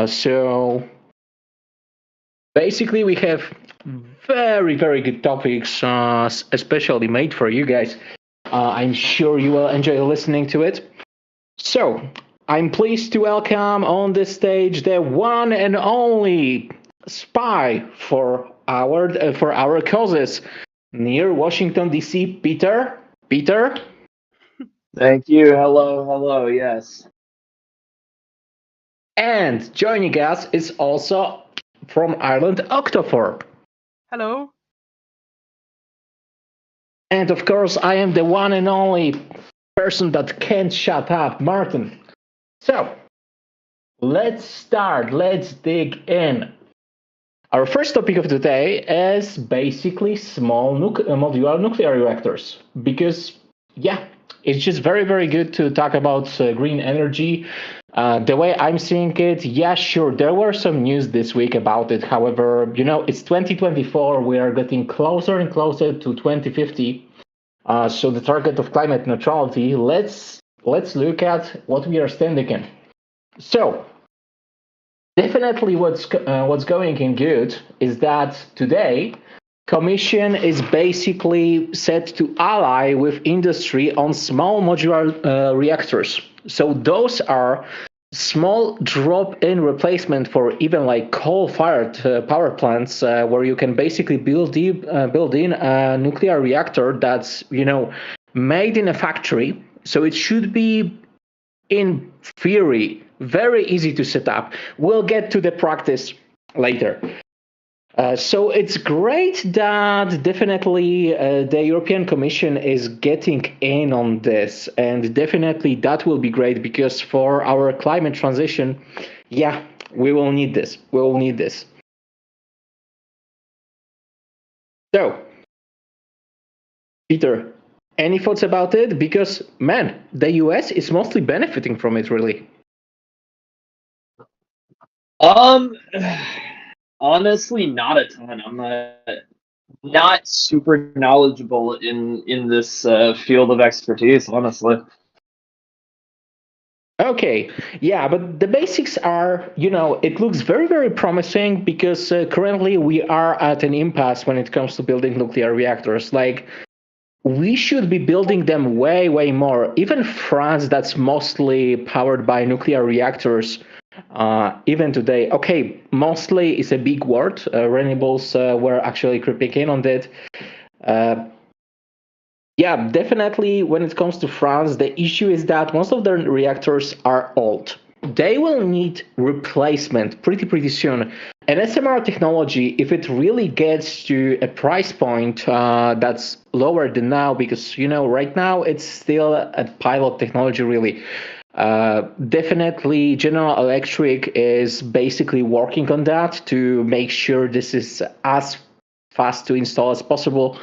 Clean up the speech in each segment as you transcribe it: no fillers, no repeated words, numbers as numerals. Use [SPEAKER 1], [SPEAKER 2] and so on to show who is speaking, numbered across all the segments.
[SPEAKER 1] So basically, we have very, very good topics, especially made for you guys. I'm sure you will enjoy listening to it. So, I'm pleased to welcome on this stage the one and only spy for our causes near Washington D.C., Peter. Peter.
[SPEAKER 2] Thank you. Hello. Yes.
[SPEAKER 1] And joining us is also from Ireland, Octofor.
[SPEAKER 3] Hello.
[SPEAKER 1] And of course, I am the one and only person that can't shut up, Martin. So, let's start. Let's dig in. Our first topic of today is basically small modular nuclear reactors. Because, yeah, it's just very, very good to talk about green energy. The way I'm seeing it, yeah, sure, there were some news this week about it. However, it's 2024. We are getting closer and closer to 2050. So the target of climate neutrality. Let's look at what we are standing in. So definitely, what's going in good is that today Commission is basically set to ally with industry on small modular reactors. So those are small drop-in replacement for even like coal-fired power plants, where you can basically build in a nuclear reactor that's made in a factory. So it should be, in theory, very easy to set up. We'll get to the practice later. So it's great that definitely the European Commission is getting in on this, and definitely that will be great because for our climate transition, yeah, we will need this. We will need this. So, Peter, any thoughts about it? Because, man, the US is mostly benefiting from it, really.
[SPEAKER 2] Honestly, not a ton. I'm not super knowledgeable in this field of expertise, honestly.
[SPEAKER 1] Okay, yeah, but the basics are, it looks very, very promising because currently we are at an impasse when it comes to building nuclear reactors. Like, we should be building them way, way more. Even France, that's mostly powered by nuclear reactors, even today. Okay, mostly is a big word. Renewables were actually creeping in on that. Yeah, definitely when it comes to France, the issue is that most of their reactors are old. They will need replacement pretty soon. And SMR technology, if it really gets to a price point that's lower than now, because right now it's still a pilot technology really. Definitely General Electric is basically working on that to make sure this is as fast to install as possible.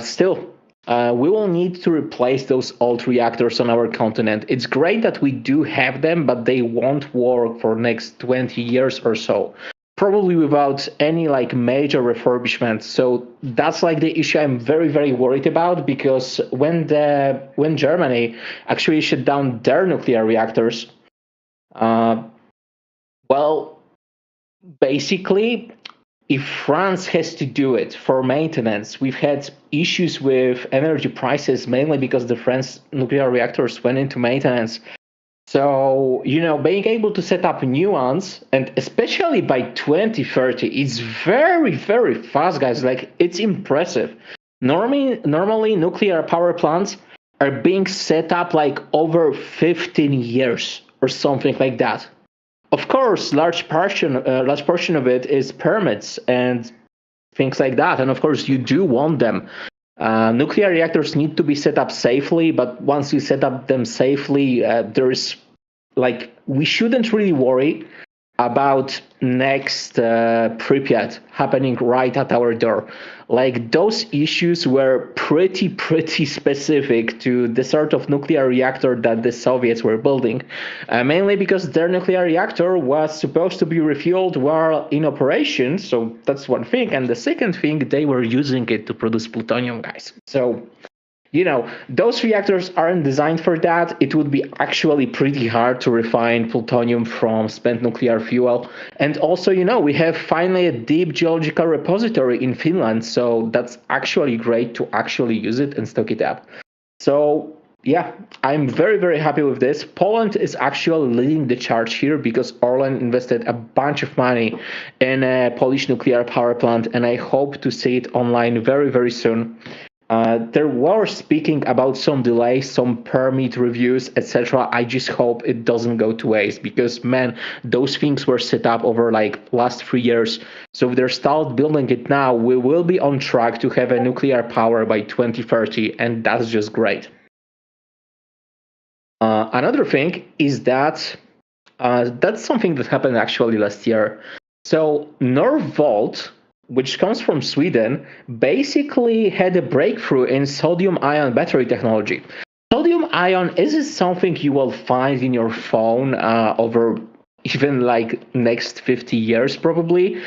[SPEAKER 1] Still, we will need to replace those old reactors on our continent. It's great that we do have them, but they won't work for next 20 years or so, probably without any major refurbishment. So that's the issue I'm very, very worried about, because when Germany actually shut down their nuclear reactors, basically, if France has to do it for maintenance, we've had issues with energy prices, mainly because the French nuclear reactors went into maintenance. So, being able to set up new ones, and especially by 2030, it's very, very fast, guys. It's impressive. Normally, nuclear power plants are being set up over 15 years or something like that. Of course, large portion of it is permits and things like that. And of course, you do want them. Nuclear reactors need to be set up safely, but once you set up them safely, we shouldn't really worry about next Pripyat happening right at our door. Those issues were pretty specific to the sort of nuclear reactor that the Soviets were building, mainly because their nuclear reactor was supposed to be refueled while in operation. So that's one thing. And the second thing, they were using it to produce plutonium, guys. So those reactors aren't designed for that. It would be actually pretty hard to refine plutonium from spent nuclear fuel. And also, we have finally a deep geological repository in Finland. So that's actually great to actually use it and stock it up. So yeah, I'm very, very happy with this. Poland is actually leading the charge here because Orlen invested a bunch of money in a Polish nuclear power plant, and I hope to see it online very, very soon. There were speaking about some delays, some permit reviews, etc. I just hope it doesn't go to waste because, man, those things were set up over like last 3 years. So if they're start building it now, we will be on track to have a nuclear power by 2030, and that's just great. Another thing is that that's something that happened actually last year. So Northvolt, which comes from Sweden, basically had a breakthrough in sodium-ion battery technology. Sodium-ion isn't something you will find in your phone over even like next 50 years probably,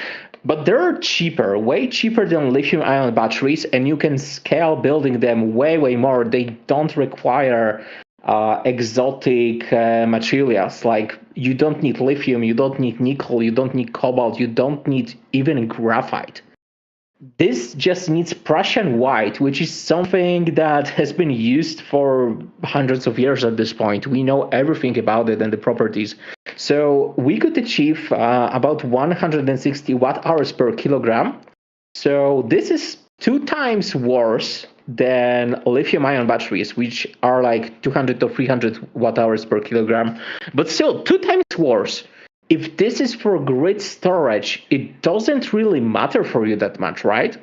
[SPEAKER 1] but they're cheaper, way cheaper than lithium-ion batteries, and you can scale building them way, way more. They don't require exotic materials. Like you don't need lithium, you don't need nickel, you don't need cobalt, you don't need even graphite. This just needs Prussian white, which is something that has been used for hundreds of years at this point. We know everything about it and the properties. So we could achieve about 160 watt hours per kilogram. So this is 2 times worse than lithium-ion batteries, which are like 200 to 300 watt hours per kilogram, but still 2 times worse. If this is for grid storage, it doesn't really matter for you that much, right?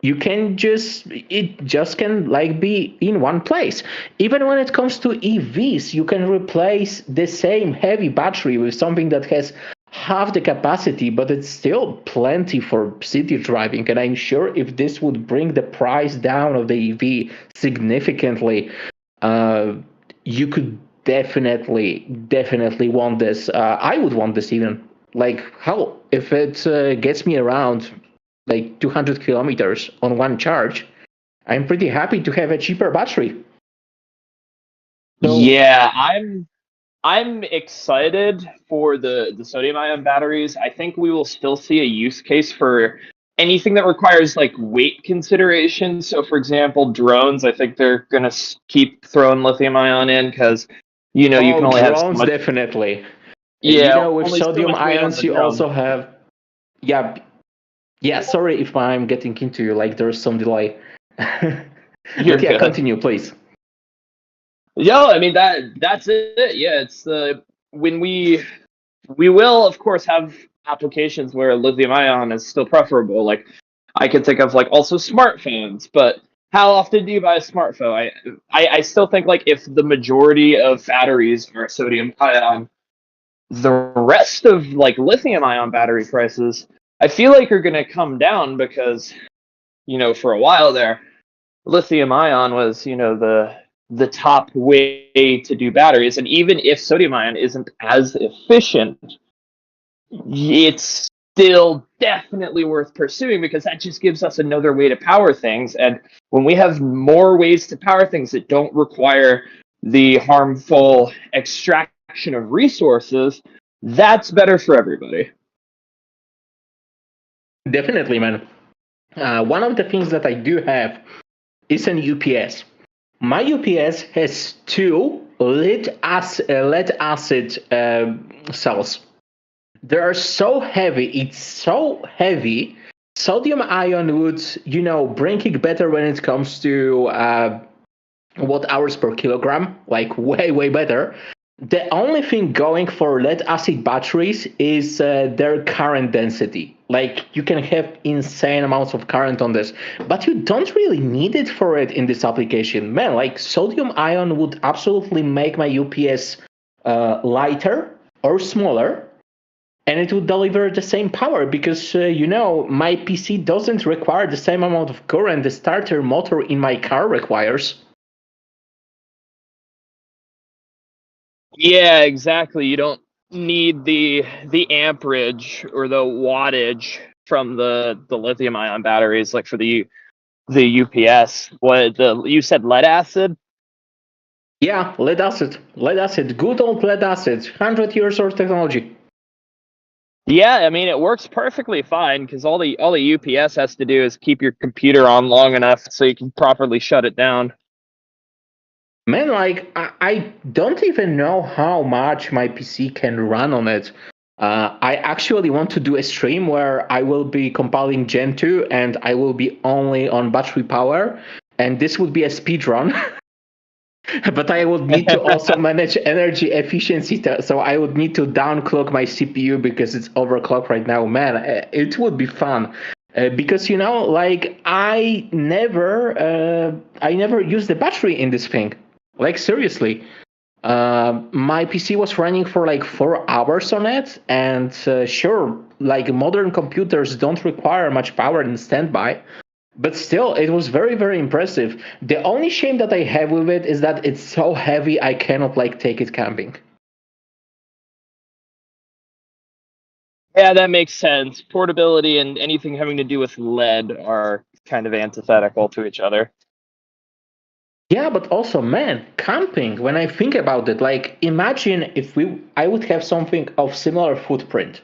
[SPEAKER 1] It just can like be in one place. Even when it comes to EVs, you can replace the same heavy battery with something that has half the capacity, but it's still plenty for city driving. And I'm sure if this would bring the price down of the EV significantly, you could definitely want this. I would want this even. Like, hell, if it gets me around like 200 kilometers on one charge, I'm pretty happy to have a cheaper battery.
[SPEAKER 2] So, yeah, I'm excited for the sodium-ion batteries. I think we will still see a use case for anything that requires like weight consideration. So, for example, drones. I think they're gonna keep throwing lithium-ion in because you can only have so much.
[SPEAKER 1] Definitely.
[SPEAKER 2] Yeah,
[SPEAKER 1] with sodium ions, you also have. Yeah. Sorry if I'm getting into you. Like there's some delay.
[SPEAKER 2] Good.
[SPEAKER 1] Continue, please.
[SPEAKER 2] Yeah, I mean that's it. Yeah, it's when we will of course have applications where lithium ion is still preferable. Like I can think of like also smartphones, but how often do you buy a smartphone? I still think like if the majority of batteries are sodium ion, the rest of like lithium ion battery prices I feel like are gonna come down because for a while there lithium ion was the top way to do batteries, and even if sodium ion isn't as efficient, it's still definitely worth pursuing because that just gives us another way to power things. And when we have more ways to power things that don't require the harmful extraction of resources, that's better for everybody.
[SPEAKER 1] Definitely, man. One of the things that I do have is an UPS. My UPS has 2 lead acid cells. They are so heavy. It's so heavy. Sodium ion would, bring it better when it comes to watt hours per kilogram, like way, way better. The only thing going for lead acid batteries is their current density. Like you can have insane amounts of current on this, but you don't really need it for it in this application. Man, like sodium ion would absolutely make my UPS lighter or smaller, and it would deliver the same power because, my PC doesn't require the same amount of current the starter motor in my car requires.
[SPEAKER 2] Yeah, exactly. You don't need the amperage or the wattage from the lithium ion batteries like for the the UPS. You said lead acid?
[SPEAKER 1] Yeah, lead acid, good old lead acid, 100 years old technology.
[SPEAKER 2] Yeah, I mean it works perfectly fine because all the UPS has to do is keep your computer on long enough so you can properly shut it down.
[SPEAKER 1] Man, like I don't even know how much my PC can run on it. I actually want to do a stream where I will be compiling Gen 2 and I will be only on battery power, and this would be a speed run. But I would need to also manage energy efficiency, so I would need to downclock my CPU because it's overclocked right now. Man, it would be fun. Because like I never used the battery in this thing. Like seriously, my PC was running for like 4 hours on it, and sure, like modern computers don't require much power in standby, but still, it was very, very impressive. The only shame that I have with it is that it's so heavy I cannot like take it camping.
[SPEAKER 2] Yeah, that makes sense. Portability and anything having to do with lead are kind of antithetical to each other.
[SPEAKER 1] Yeah, but also, man, camping, when I think about it, like imagine if I would have something of similar footprint,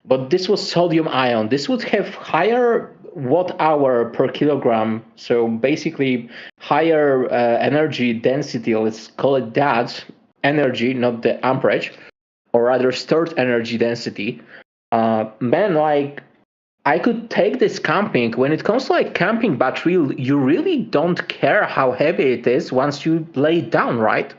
[SPEAKER 1] but this was sodium ion. This would have higher watt hour per kilogram, so basically higher energy density, let's call it that, energy, not the amperage, or rather stored energy density. Man, like I could take this camping. When it comes to like camping battery, you really don't care how heavy it is once you lay it down, right?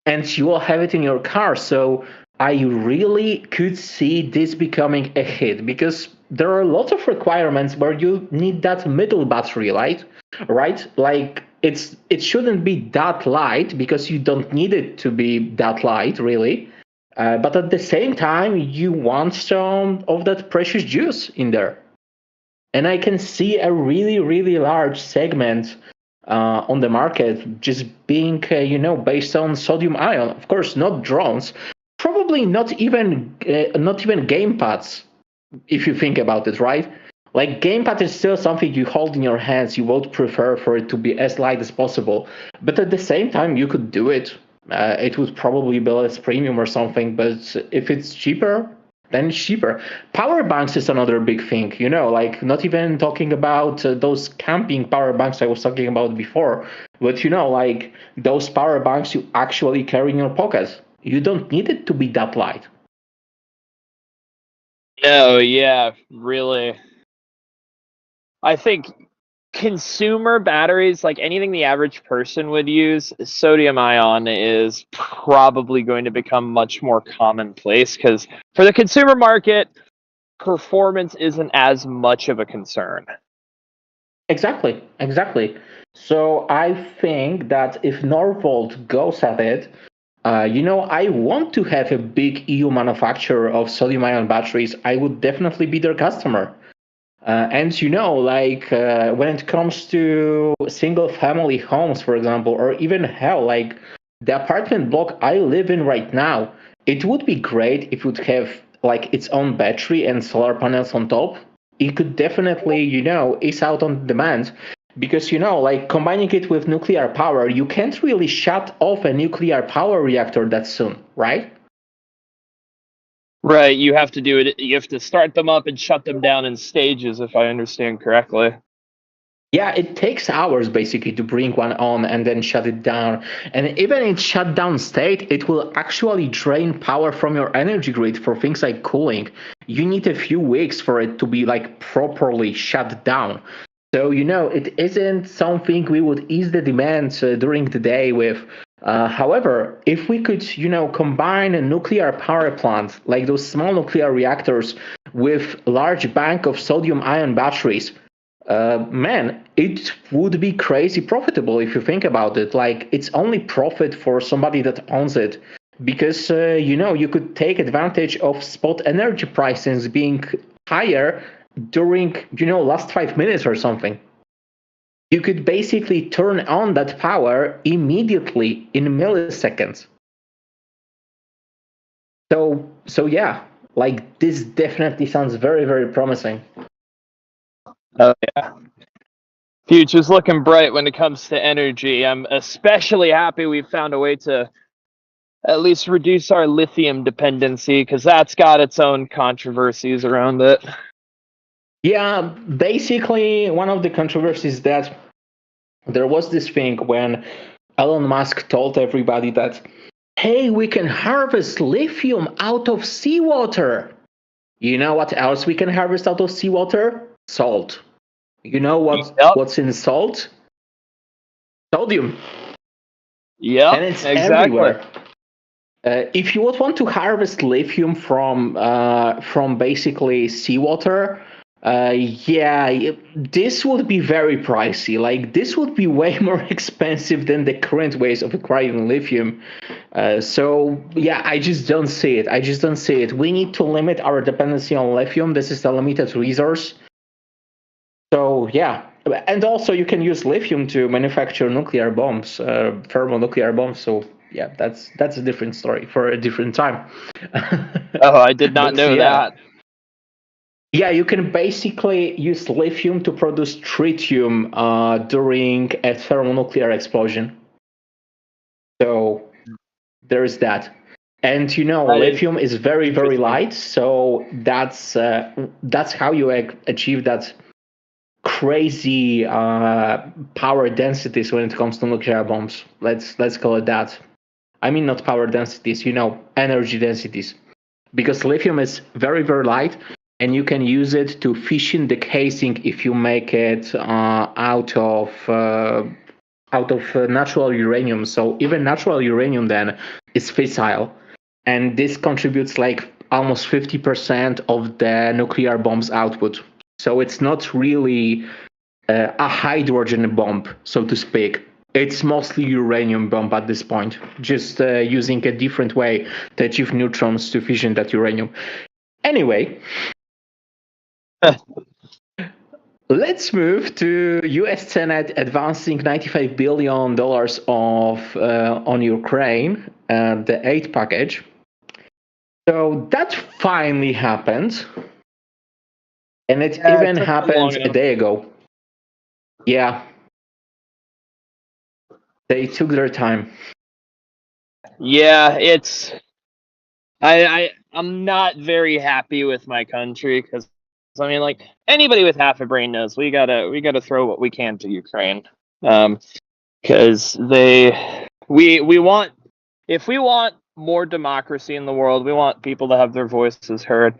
[SPEAKER 1] And you will have it in your car. So I really could see this becoming a hit because there are lots of requirements where you need that middle battery, right? Right? Like it shouldn't be that light because you don't need it to be that light, really. But at the same time, you want some of that precious juice in there. And I can see a really, really large segment on the market just being, based on sodium ion. Of course, not drones, probably not even gamepads, if you think about it, right? Like gamepad is still something you hold in your hands. You would prefer for it to be as light as possible, but at the same time, you could do it. It would probably be less premium or something, but if it's cheaper, then it's cheaper. Power banks is another big thing, like not even talking about those camping power banks I was talking about before, but like those power banks you actually carry in your pocket. You don't need it to be that light.
[SPEAKER 2] No, yeah, really. I think consumer batteries, like anything the average person would use, sodium ion is probably going to become much more commonplace because for the consumer market, performance isn't as much of a concern.
[SPEAKER 1] Exactly. So I think that if Norvolt goes at it, I want to have a big EU manufacturer of sodium ion batteries. I would definitely be their customer. And like when it comes to single family homes, for example, or even hell, like the apartment block I live in right now, it would be great if it would have like its own battery and solar panels on top. It could definitely, ease out on demand because, like combining it with nuclear power, you can't really shut off a nuclear power reactor that soon, right?
[SPEAKER 2] Right, you have to do it. You have to start them up and shut them down in stages, if I understand correctly.
[SPEAKER 1] Yeah, it takes hours basically to bring one on and then shut it down. And even in shutdown state, it will actually drain power from your energy grid for things like cooling. You need a few weeks for it to be like properly shut down. So, it isn't something we would ease the demand during the day with. However, if we could, combine a nuclear power plant, like those small nuclear reactors, with large bank of sodium ion batteries, man, it would be crazy profitable if you think about it. Like, it's only profit for somebody that owns it because, you could take advantage of spot energy prices being higher during, last 5 minutes or something. You could basically turn on that power immediately in milliseconds. So yeah, like this definitely sounds very, very promising.
[SPEAKER 2] Oh yeah. Future's looking bright when it comes to energy. I'm especially happy we've found a way to at least reduce our lithium dependency, because that's got its own controversies around it.
[SPEAKER 1] Yeah, basically, one of the controversies that there was this thing when Elon Musk told everybody that, hey, we can harvest lithium out of seawater. You know what else we can harvest out of seawater? Salt. You know
[SPEAKER 2] Yep.
[SPEAKER 1] what's in salt? Sodium.
[SPEAKER 2] Yep.
[SPEAKER 1] And it's
[SPEAKER 2] Exactly.
[SPEAKER 1] everywhere. If you would want to harvest lithium from basically seawater, this would be very pricey. Like, this would be way more expensive than the current ways of acquiring lithium. I just don't see it. I just don't see it. We need to limit our dependency on lithium. This is a limited resource. So yeah, and also you can use lithium to manufacture nuclear bombs, thermonuclear bombs. So yeah, that's a different story for a different time.
[SPEAKER 2] Oh, I did not know that.
[SPEAKER 1] Yeah, you can basically use lithium to produce tritium during a thermonuclear explosion. So there's that. And lithium is very, very light. So that's how you achieve that crazy power densities when it comes to nuclear bombs. Let's call it that. I mean, not power densities, energy densities. Because lithium is very, very light, and you can use it to fission the casing if you make it out of natural uranium. So even natural uranium then is fissile, and this contributes like almost 50% of the nuclear bomb's output. So it's not really a hydrogen bomb, so to speak. It's mostly uranium bomb at this point, just using a different way to achieve neutrons to fission that uranium. Anyway, let's move to U.S. Senate advancing $95 billion on Ukraine, the aid package. So that finally happened, and it even happened a day ago. Yeah, they took their time.
[SPEAKER 2] Yeah, I'm not very happy with my country, because I mean, like, anybody with half a brain knows we gotta throw what we can to Ukraine, because we want, if we want more democracy in the world, we want people to have their voices heard.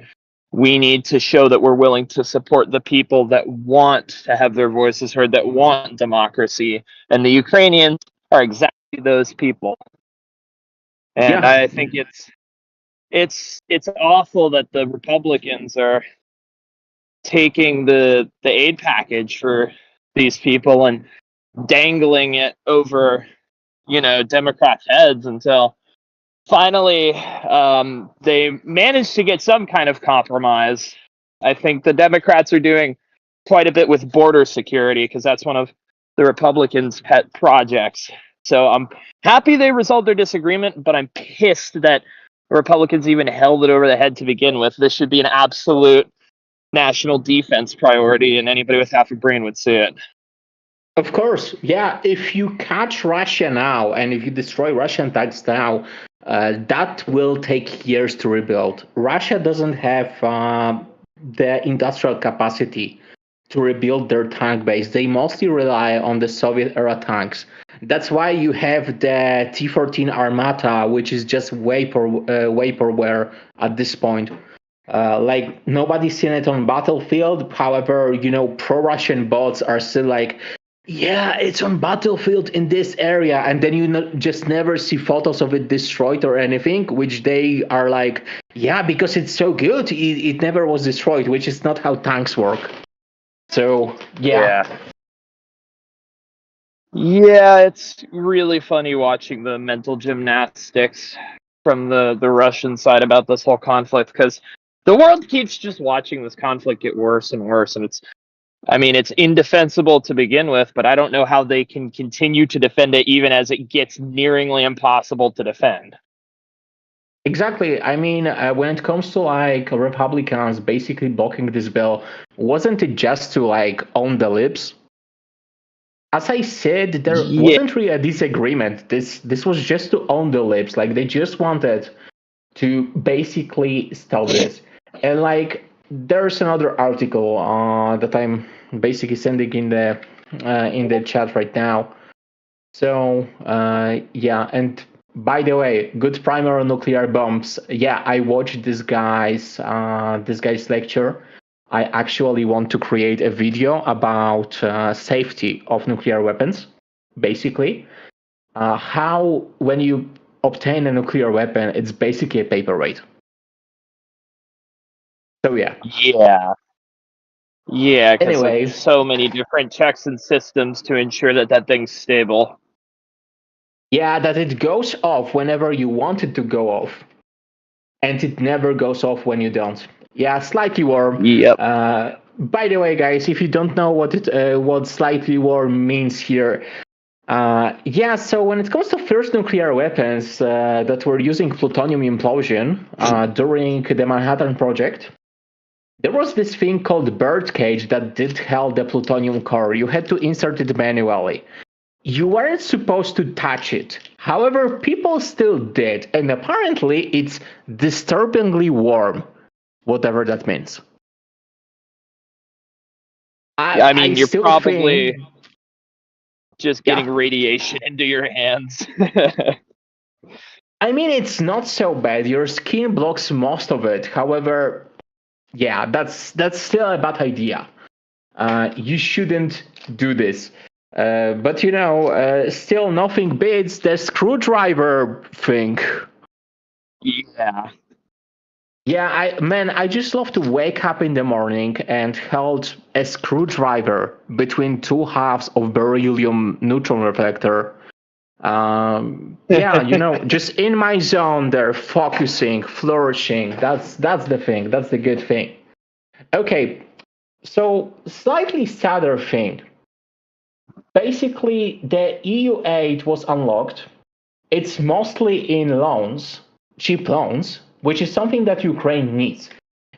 [SPEAKER 2] We need to show that we're willing to support the people that want to have their voices heard, that want democracy, and the Ukrainians are exactly those people. And
[SPEAKER 1] Yeah.
[SPEAKER 2] I think it's awful that the Republicans are taking the aid package for these people and dangling it over, Democrats' heads until finally they managed to get some kind of compromise. I think the Democrats are doing quite a bit with border security, because that's one of the Republicans' pet projects. So I'm happy they resolved their disagreement, but I'm pissed that Republicans even held it over the head to begin with. This should be an absolute national defense priority, and anybody with half a brain would see it.
[SPEAKER 1] Of course, yeah. If you catch Russia now and if you destroy Russian tanks now, that will take years to rebuild. Russia doesn't have the industrial capacity to rebuild their tank base. They mostly rely on the Soviet era tanks. That's why you have the T-14 Armata, which is just vaporware at this point. Like, nobody's seen it on battlefield. However, pro-Russian bots are still like, yeah, it's on battlefield in this area, and then you just never see photos of it destroyed or anything, which they are like, yeah, because it's so good, it never was destroyed, which is not how tanks work. So yeah,
[SPEAKER 2] it's really funny watching the mental gymnastics from the Russian side about this whole conflict, because the world keeps just watching this conflict get worse and worse, and it's indefensible to begin with, but I don't know how they can continue to defend it even as it gets nearingly impossible to defend.
[SPEAKER 1] Exactly. I mean, when it comes to like Republicans basically blocking this bill, wasn't it just to like own the libs? as I said, there wasn't really a disagreement. This was just to own the lips. Like, they just wanted to basically stop this. And like, there's another article that I'm basically sending in the chat right now. So yeah, and by the way, good primer on nuclear bombs. Yeah, I watched this guy's lecture. I actually want to create a video about safety of nuclear weapons, basically. How, when you obtain a nuclear weapon, it's basically a paperweight. So yeah.
[SPEAKER 2] Yeah, because
[SPEAKER 1] Anyway,
[SPEAKER 2] so many different checks and systems to ensure that thing's stable.
[SPEAKER 1] yeah, that it goes off whenever you want it to go off, and it never goes off when you don't. Yeah, slightly warm.
[SPEAKER 2] Yep.
[SPEAKER 1] By the way, guys, if you don't know what slightly warm means here, yeah, so when it comes to first nuclear weapons that were using plutonium implosion during the Manhattan Project, there was this thing called birdcage that did held the plutonium core. You had to insert it manually. You weren't supposed to touch it. However, people still did, and apparently it's disturbingly warm, whatever that means.
[SPEAKER 2] I mean, you're probably
[SPEAKER 1] think,
[SPEAKER 2] just getting radiation into your hands.
[SPEAKER 1] I mean, it's not so bad. Your skin blocks most of it. However, yeah, that's still a bad idea. You shouldn't do this. But still nothing beats the screwdriver thing.
[SPEAKER 2] Yeah.
[SPEAKER 1] Yeah, I just love to wake up in the morning and hold a screwdriver between two halves of beryllium neutron reflector. Yeah, just in my zone there, focusing, flourishing. That's the thing. That's the good thing. Okay, so slightly sadder thing. Basically, the EU aid was unlocked. It's mostly in loans, cheap loans, which is something that Ukraine needs.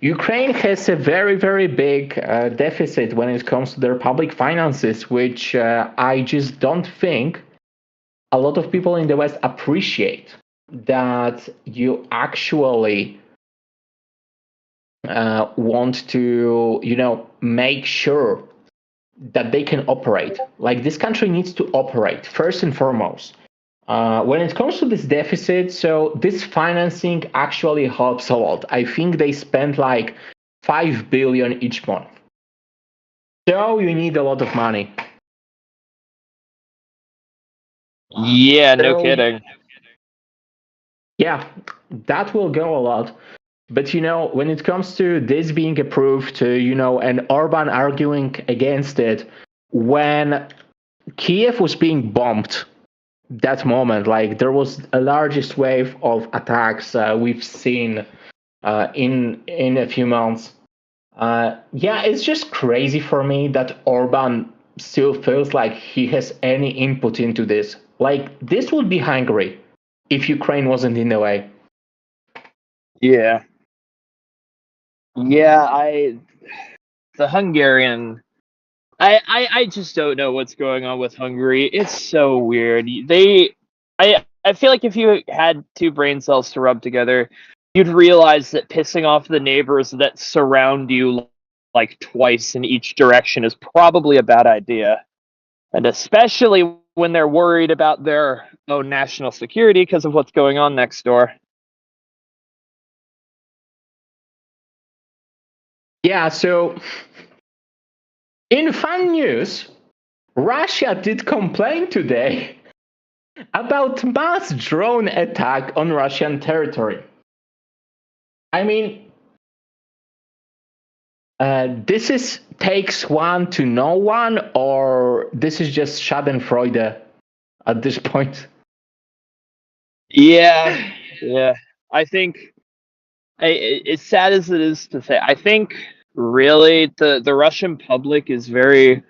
[SPEAKER 1] Ukraine has a very, very big deficit when it comes to their public finances, which I just don't think a lot of people in the West appreciate, that you actually want to, make sure that they can operate. Like, this country needs to operate first and foremost. When it comes to this deficit, so this financing actually helps a lot. I think they spend like 5 billion each month. So you need a lot of money.
[SPEAKER 2] Yeah, no kidding.
[SPEAKER 1] Yeah, that will go a lot. But when it comes to this being approved, and Orban arguing against it, when Kiev was being bombed, that moment, like, there was a largest wave of attacks we've seen in a few months. Yeah, it's just crazy for me that Orban still feels like he has any input into this. Like, this would be Hungary if Ukraine wasn't in the way.
[SPEAKER 2] Yeah. Yeah, the Hungarian, I just don't know what's going on with Hungary. It's so weird. I feel like if you had two brain cells to rub together, you'd realize that pissing off the neighbors that surround you like twice in each direction is probably a bad idea. And especially when they're worried about their own national security because of what's going on next door.
[SPEAKER 1] Yeah, so in fun news, Russia did complain today about mass drone attack on Russian territory. I mean, this takes one to know one, or this is just Schadenfreude at this point?
[SPEAKER 2] Yeah. I think, as sad as it is to say, I think really the Russian public is very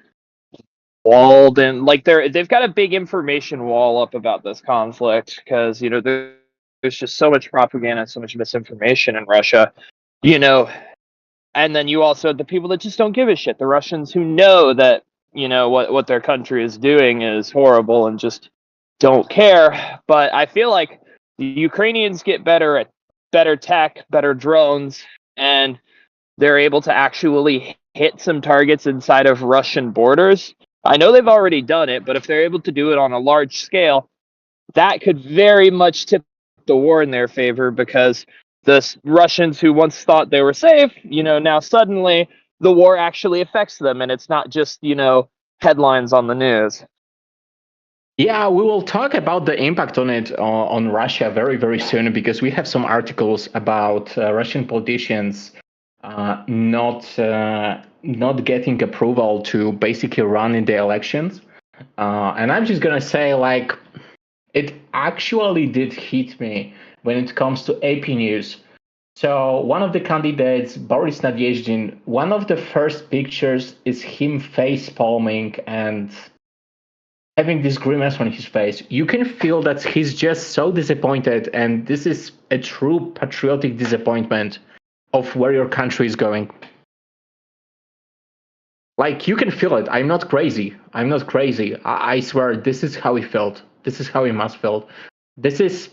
[SPEAKER 2] walled, and like they've got a big information wall up about this conflict because there's just so much propaganda, so much misinformation in Russia, and then you also have the people that just don't give a shit, the Russians who know that what their country is doing is horrible and just don't care. But I feel like the Ukrainians get better at better tech, better drones, and they're able to actually hit some targets inside of Russian borders. I know they've already done it, but if they're able to do it on a large scale, that could very much tip the war in their favor, because the Russians who once thought they were safe, now suddenly the war actually affects them, and it's not just, headlines on the news.
[SPEAKER 1] Yeah, we will talk about the impact on it on Russia very, very soon, because we have some articles about Russian politicians not getting approval to basically run in the elections. And I'm just gonna say, like, it actually did hit me when it comes to AP News. So one of the candidates, Boris Nadezhdin, one of the first pictures is him face palming and having this grimace on his face. You can feel that he's just so disappointed, and this is a true patriotic disappointment of where your country is going. Like, you can feel it. I'm not crazy. I swear, this is how he felt. This is how he must feel. This is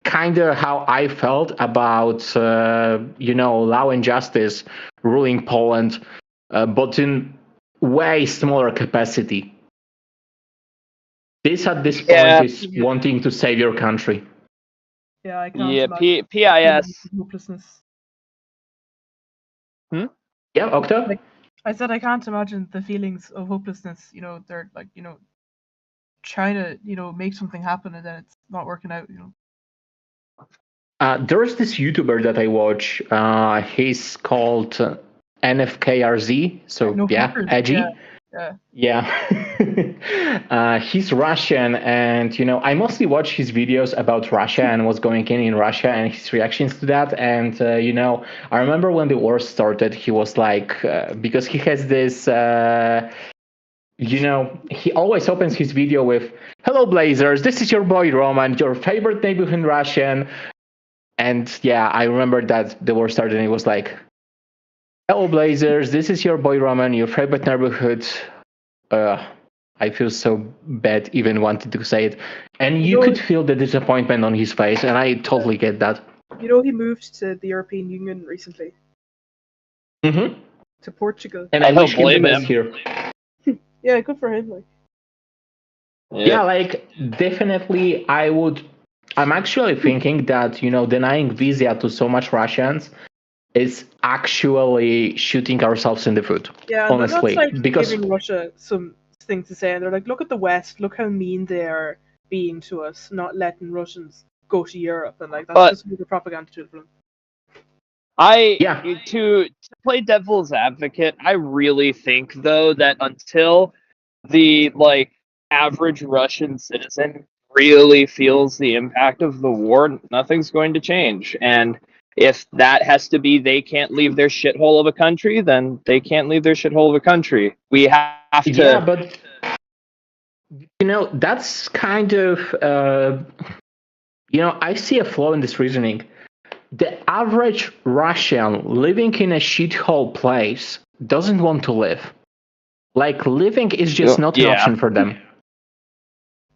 [SPEAKER 1] kind of how I felt about, law and justice ruling Poland, but in way smaller capacity. This at this point is wanting to save your country.
[SPEAKER 3] Yeah, I can't
[SPEAKER 2] imagine. PIS.
[SPEAKER 3] Hopelessness.
[SPEAKER 1] Yeah, Octa?
[SPEAKER 3] I said I can't imagine the feelings of hopelessness. They're like, trying to, make something happen and then it's not working out,
[SPEAKER 1] There's this YouTuber that I watch. He's called NFKRZ. So, edgy. Yeah. He's Russian, and I mostly watch his videos about Russia and what's going on in Russia and his reactions to that. And I remember when the war started, he was like, because he has this, he always opens his video with, "Hello, Blazers, this is your boy Roman, your favorite neighborhood Russian." And yeah, I remember that the war started, and he was like, "Hello, Blazers, this is your boy Roman, your favorite neighborhood." I feel so bad even wanting to say it. And you could feel the disappointment on his face, and I totally get that.
[SPEAKER 3] He moved to the European Union recently.
[SPEAKER 1] Mm-hmm.
[SPEAKER 3] To Portugal.
[SPEAKER 1] And I wish him the best here.
[SPEAKER 3] Yeah, good for him.
[SPEAKER 1] Definitely I would. I'm actually thinking that, denying visa to so much Russians is actually shooting ourselves in the foot.
[SPEAKER 3] Yeah,
[SPEAKER 1] honestly,
[SPEAKER 3] that's
[SPEAKER 1] because
[SPEAKER 3] giving Russia some things to say, and they're like, look at the West, look how mean they are being to us, not letting Russians go to Europe, and that's just the propaganda to them.
[SPEAKER 2] To play devil's advocate, I really think though that until the average Russian citizen really feels the impact of the war, nothing's going to change. And if that has to be they can't leave their shithole of a country, then they can't leave their shithole of a country. We have to.
[SPEAKER 1] Yeah, but that's kind of I see a flaw in this reasoning. The average Russian living in a shithole place doesn't want to live. Like, living is just not an option for them.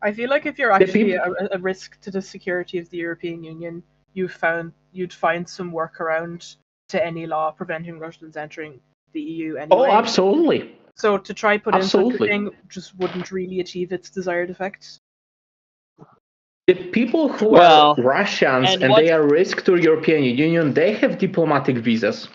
[SPEAKER 3] I feel like if you're actually a risk to the security of the European Union, you'd find some workaround to any law preventing Russians entering the EU anyway.
[SPEAKER 1] Oh, absolutely.
[SPEAKER 3] So to try put in such a thing just wouldn't really achieve its desired effects.
[SPEAKER 1] The people who are Russians and they are risk to the European Union, they have diplomatic visas.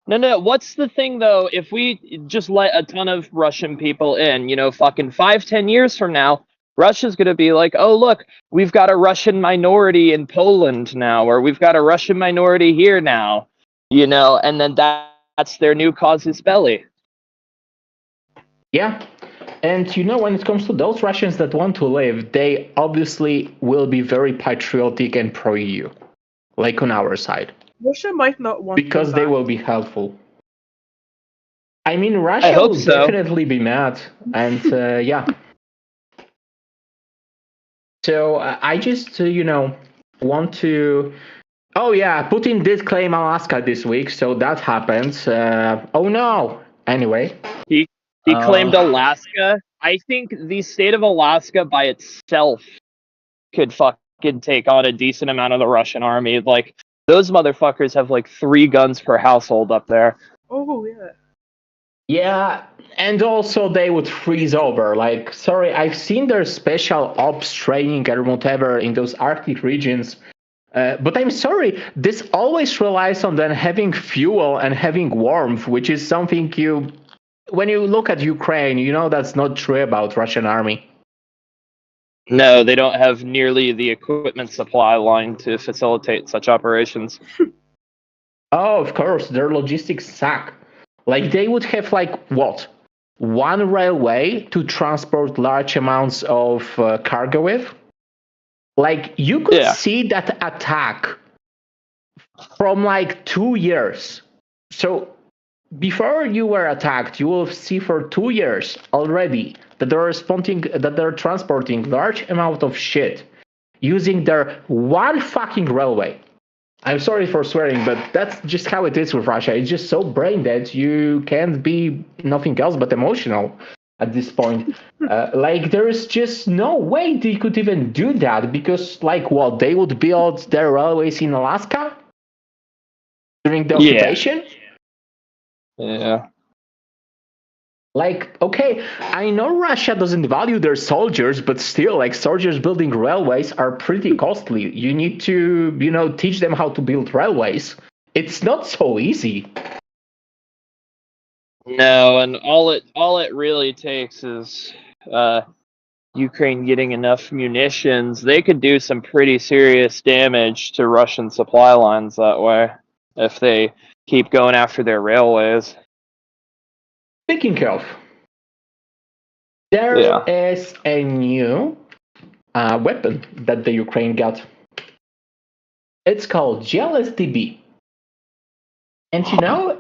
[SPEAKER 2] No. What's the thing, though, if we just let a ton of Russian people in, fucking 5-10 years from now, Russia's going to be like, oh, look, we've got a Russian minority in Poland now, or we've got a Russian minority here now, and then that's their new casus belli.
[SPEAKER 1] Yeah. And, when it comes to those Russians that want to live, they obviously will be very patriotic and pro-EU, like on our side.
[SPEAKER 3] Russia might not want
[SPEAKER 1] because they will be helpful. I mean, Russia will definitely be mad, and yeah. So I just, want to. Oh yeah, Putin did claim Alaska this week, so that happened. Oh no. Anyway.
[SPEAKER 2] He claimed Alaska. I think the state of Alaska by itself could fucking take on a decent amount of the Russian army. Like, those motherfuckers have like 3 guns per household up there.
[SPEAKER 3] Oh, yeah.
[SPEAKER 1] Yeah, and also they would freeze over. Like, sorry, I've seen their special ops training and whatever in those Arctic regions. But I'm sorry, this always relies on them having fuel and having warmth, which is something when you look at Ukraine, you know that's not true about Russian army.
[SPEAKER 2] No, they don't have nearly the equipment supply line to facilitate such operations.
[SPEAKER 1] Oh, of course, their logistics suck. Like, they would have, like, what? One railway to transport large amounts of cargo with? Like, you could see that attack from, like, 2 years. So, before you were attacked, you will see for 2 years already that they're transporting large amount of shit using their one fucking railway. I'm sorry for swearing, but that's just how it is with Russia. It's just so brain dead, you can't be nothing else but emotional at this point. Like, there is just no way they could even do that, because, like, what, they would build their railways in Alaska during the occupation?
[SPEAKER 2] Yeah.
[SPEAKER 1] Like, okay, I know Russia doesn't value their soldiers, but still, like, soldiers building railways are pretty costly. You need to, teach them how to build railways. It's not so easy.
[SPEAKER 2] No, and all it really takes is Ukraine getting enough munitions. They could do some pretty serious damage to Russian supply lines that way if they keep going after their railways.
[SPEAKER 1] Speaking of, there is a new weapon that the Ukraine got. It's called GLSDB. And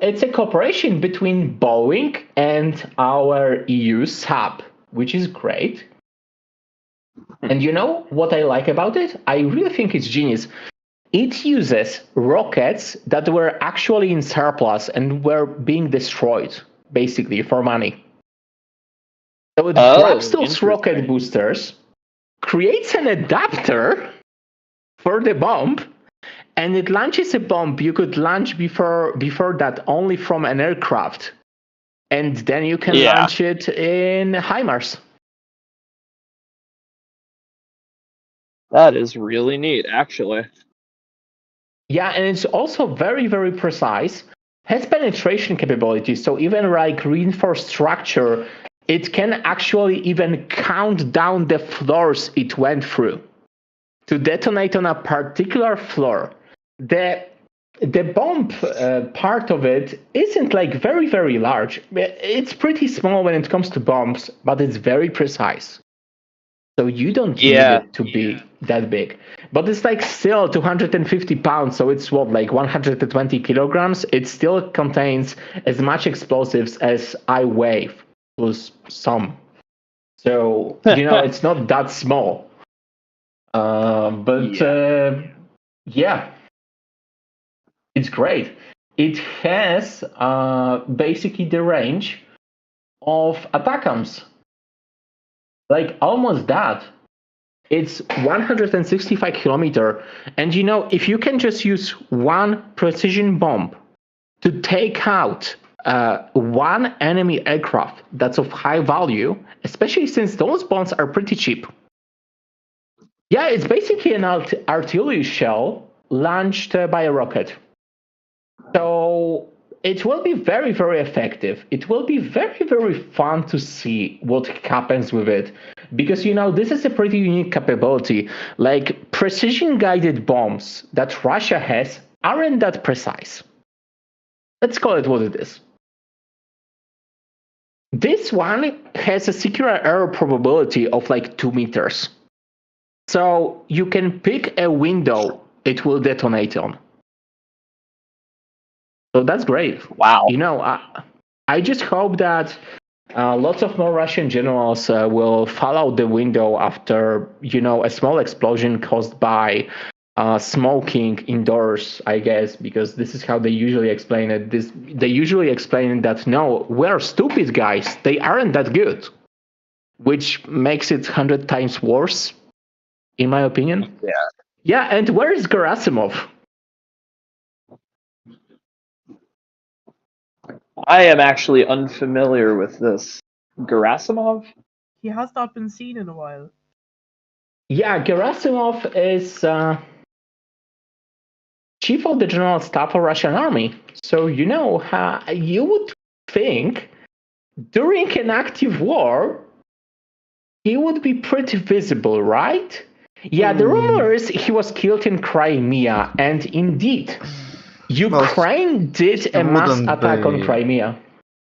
[SPEAKER 1] it's a cooperation between Boeing and our EU SAP, which is great. And you know what I like about it? I really think it's genius. It uses rockets that were actually in surplus and were being destroyed, basically, for money. So it grabs those rocket boosters, creates an adapter for the bomb, and it launches a bomb you could launch before that only from an aircraft. And then you can launch it in HIMARS.
[SPEAKER 2] That is really neat, actually.
[SPEAKER 1] Yeah, and it's also very, very precise. Has penetration capabilities, so even like reinforced structure, it can actually even count down the floors it went through to detonate on a particular floor. The bomb part of it isn't like very, very large. It's pretty small when it comes to bombs, but it's very precise. So you don't need it to be that big. But it's like still 250 pounds, so it's what, like 120 kilograms? It still contains as much explosives as I weigh, plus some. So, it's not that small. It's great. It has basically the range of ATACMS. Like almost that. It's 165 kilometers. And if you can just use one precision bomb to take out one enemy aircraft that's of high value, especially since those bombs are pretty cheap. Yeah, it's basically an artillery shell launched by a rocket. So it will be very, very effective. It will be very, very fun to see what happens with it. Because, this is a pretty unique capability. Like, precision-guided bombs that Russia has aren't that precise. Let's call it what it is. This one has a secure error probability of like 2 meters. So you can pick a window it will detonate on. So that's great.
[SPEAKER 2] Wow.
[SPEAKER 1] I just hope that lots of more Russian generals will fall out the window after, a small explosion caused by smoking indoors, I guess, because this is how they usually explain it. They usually explain that no, we're stupid guys. They aren't that good, which makes it 100 times worse, in my opinion.
[SPEAKER 2] Yeah.
[SPEAKER 1] Yeah, and where is Gerasimov?
[SPEAKER 2] I am actually unfamiliar with this. Gerasimov?
[SPEAKER 3] He has not been seen in a while.
[SPEAKER 1] Yeah, Gerasimov is chief of the general staff of Russian army. So you would think during an active war he would be pretty visible, right? Yeah, the rumor is he was killed in Crimea, and indeed, Ukraine did a mass attack on Crimea.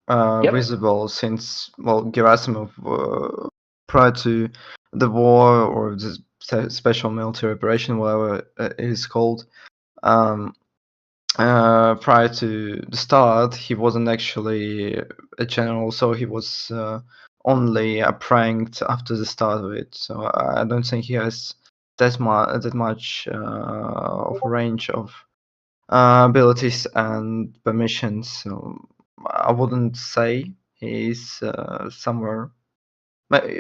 [SPEAKER 4] Visible since Gerasimov prior to the war or the special military operation, whatever it is called, prior to the start, he wasn't actually a general, so he was only pranked after the start of it. So I don't think he has that much of a range of abilities and permissions. So I wouldn't say he's somewhere.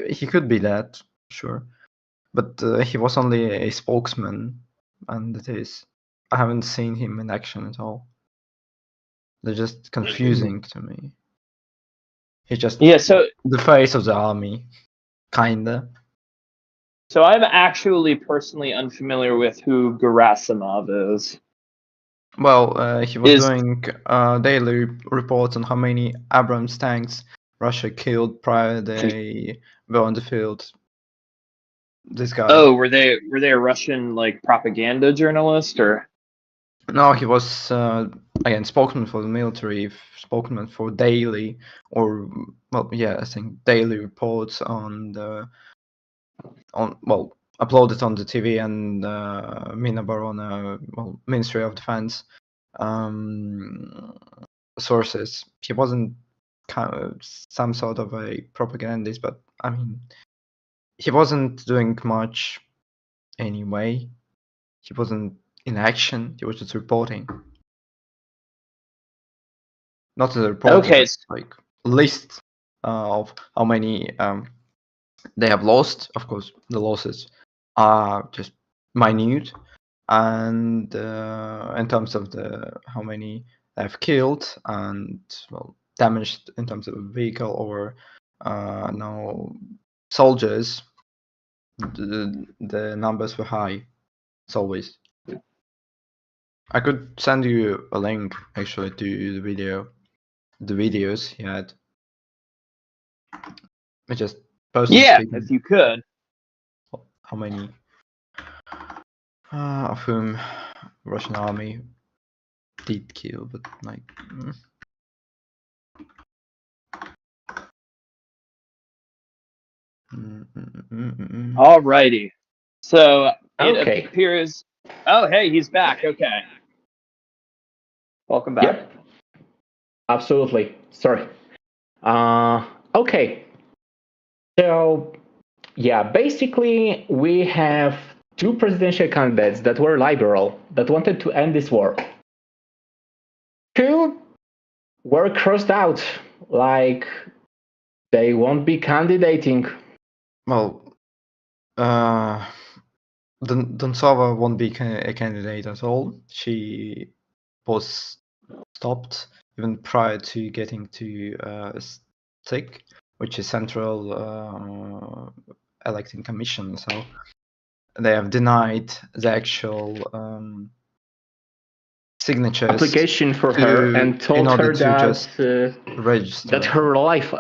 [SPEAKER 4] He could be that, sure, but he was only a spokesman, and it is. I haven't seen him in action at all. They're just confusing to me. He's just the face of the army, kinda.
[SPEAKER 2] So I'm actually personally unfamiliar with who Gerasimov is.
[SPEAKER 4] Well, he was doing daily reports on how many Abrams tanks Russia killed prior they were on the field. This guy.
[SPEAKER 2] Oh, were they a Russian propaganda journalist or?
[SPEAKER 4] No, he was again spokesman for the military, spokesman for daily I think daily reports uploaded on the TV and Minoborona, Ministry of Defense sources. He wasn't kind of some sort of a propagandist, but I mean, he wasn't doing much anyway. He wasn't in action. He was just reporting. Not a report.
[SPEAKER 2] Okay.
[SPEAKER 4] Like list of how many they have lost. Of course, the losses are just minute, and in terms of how many they have killed and damaged in terms of vehicle or soldiers, the numbers were high. It's always. I could send you a link actually to the videos he had. I just posted.
[SPEAKER 2] Yeah, if you could.
[SPEAKER 4] How many of whom Russian army did kill, but
[SPEAKER 2] Alrighty. So it appears. Oh, hey, he's back. Okay. Welcome back.
[SPEAKER 1] Yep. Absolutely. Sorry. Okay. So, yeah, basically, we have two presidential candidates that were liberal, that wanted to end this war. Two were crossed out, like they won't be candidating.
[SPEAKER 4] Well, Dontsova won't be a candidate at all. She was stopped even prior to getting to SIG, which is Central Electing Commission. So they have denied the actual signatures
[SPEAKER 1] application for her and told her that that her life,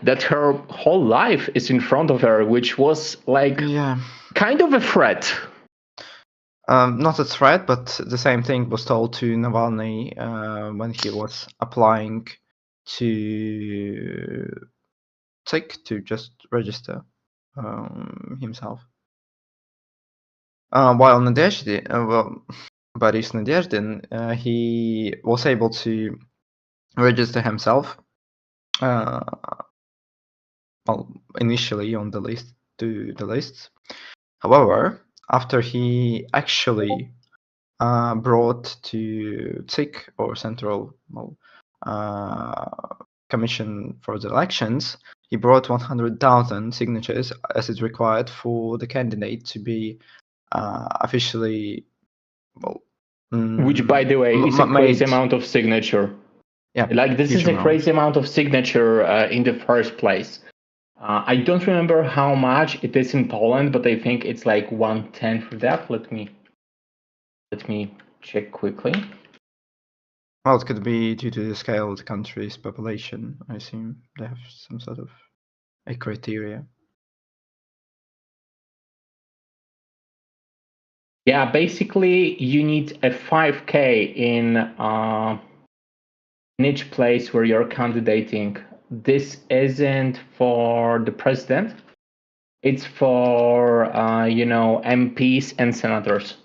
[SPEAKER 1] that her whole life is in front of her, which was kind of a threat.
[SPEAKER 4] Not a threat, but the same thing was told to Navalny when he was applying to just register himself. While Boris Nadezhdin, he was able to register himself initially on the lists. However, after he actually brought to CIC, or Central Commission for the Elections, he brought 100,000 signatures as is required for the candidate to be officially,
[SPEAKER 1] Which, by the way, is a crazy amount of signature.
[SPEAKER 4] Yeah,
[SPEAKER 1] like this is a crazy amount of signature in the first place. I don't remember how much it is in Poland, but I think it's like 1/10 of that. Let me check quickly.
[SPEAKER 4] Well, it could be due to the scale of the country's population. I assume they have some sort of a criteria.
[SPEAKER 1] Yeah, basically you need a 5K in each place where you're candidating. This isn't for the president. It's for MPs and senators.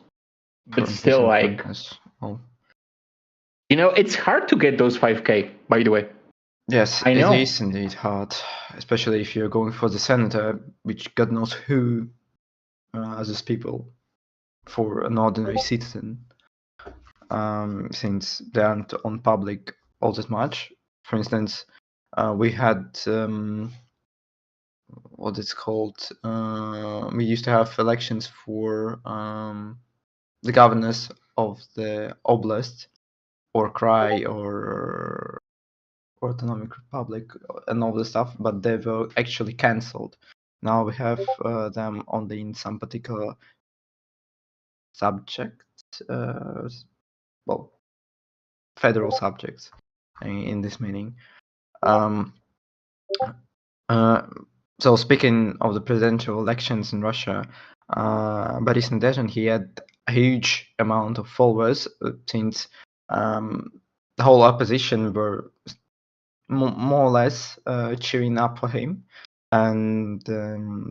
[SPEAKER 1] But still, like, it's hard to get those 5K, by the way.
[SPEAKER 4] Yes,
[SPEAKER 1] I know.
[SPEAKER 4] It is indeed hard, especially if you're going for the senator, which God knows who as these people, for an ordinary citizen, since they aren't on public all that much. For instance, we had what it's called. We used to have elections for the governors of the oblast, or Krai, or Autonomic Republic, and all the stuff, but they were actually cancelled. Now we have them only in some particular subjects, federal subjects in this meaning. So speaking of the presidential elections in Russia, Boris Nadezhdin, he had a huge amount of followers since the whole opposition were more or less cheering up for him and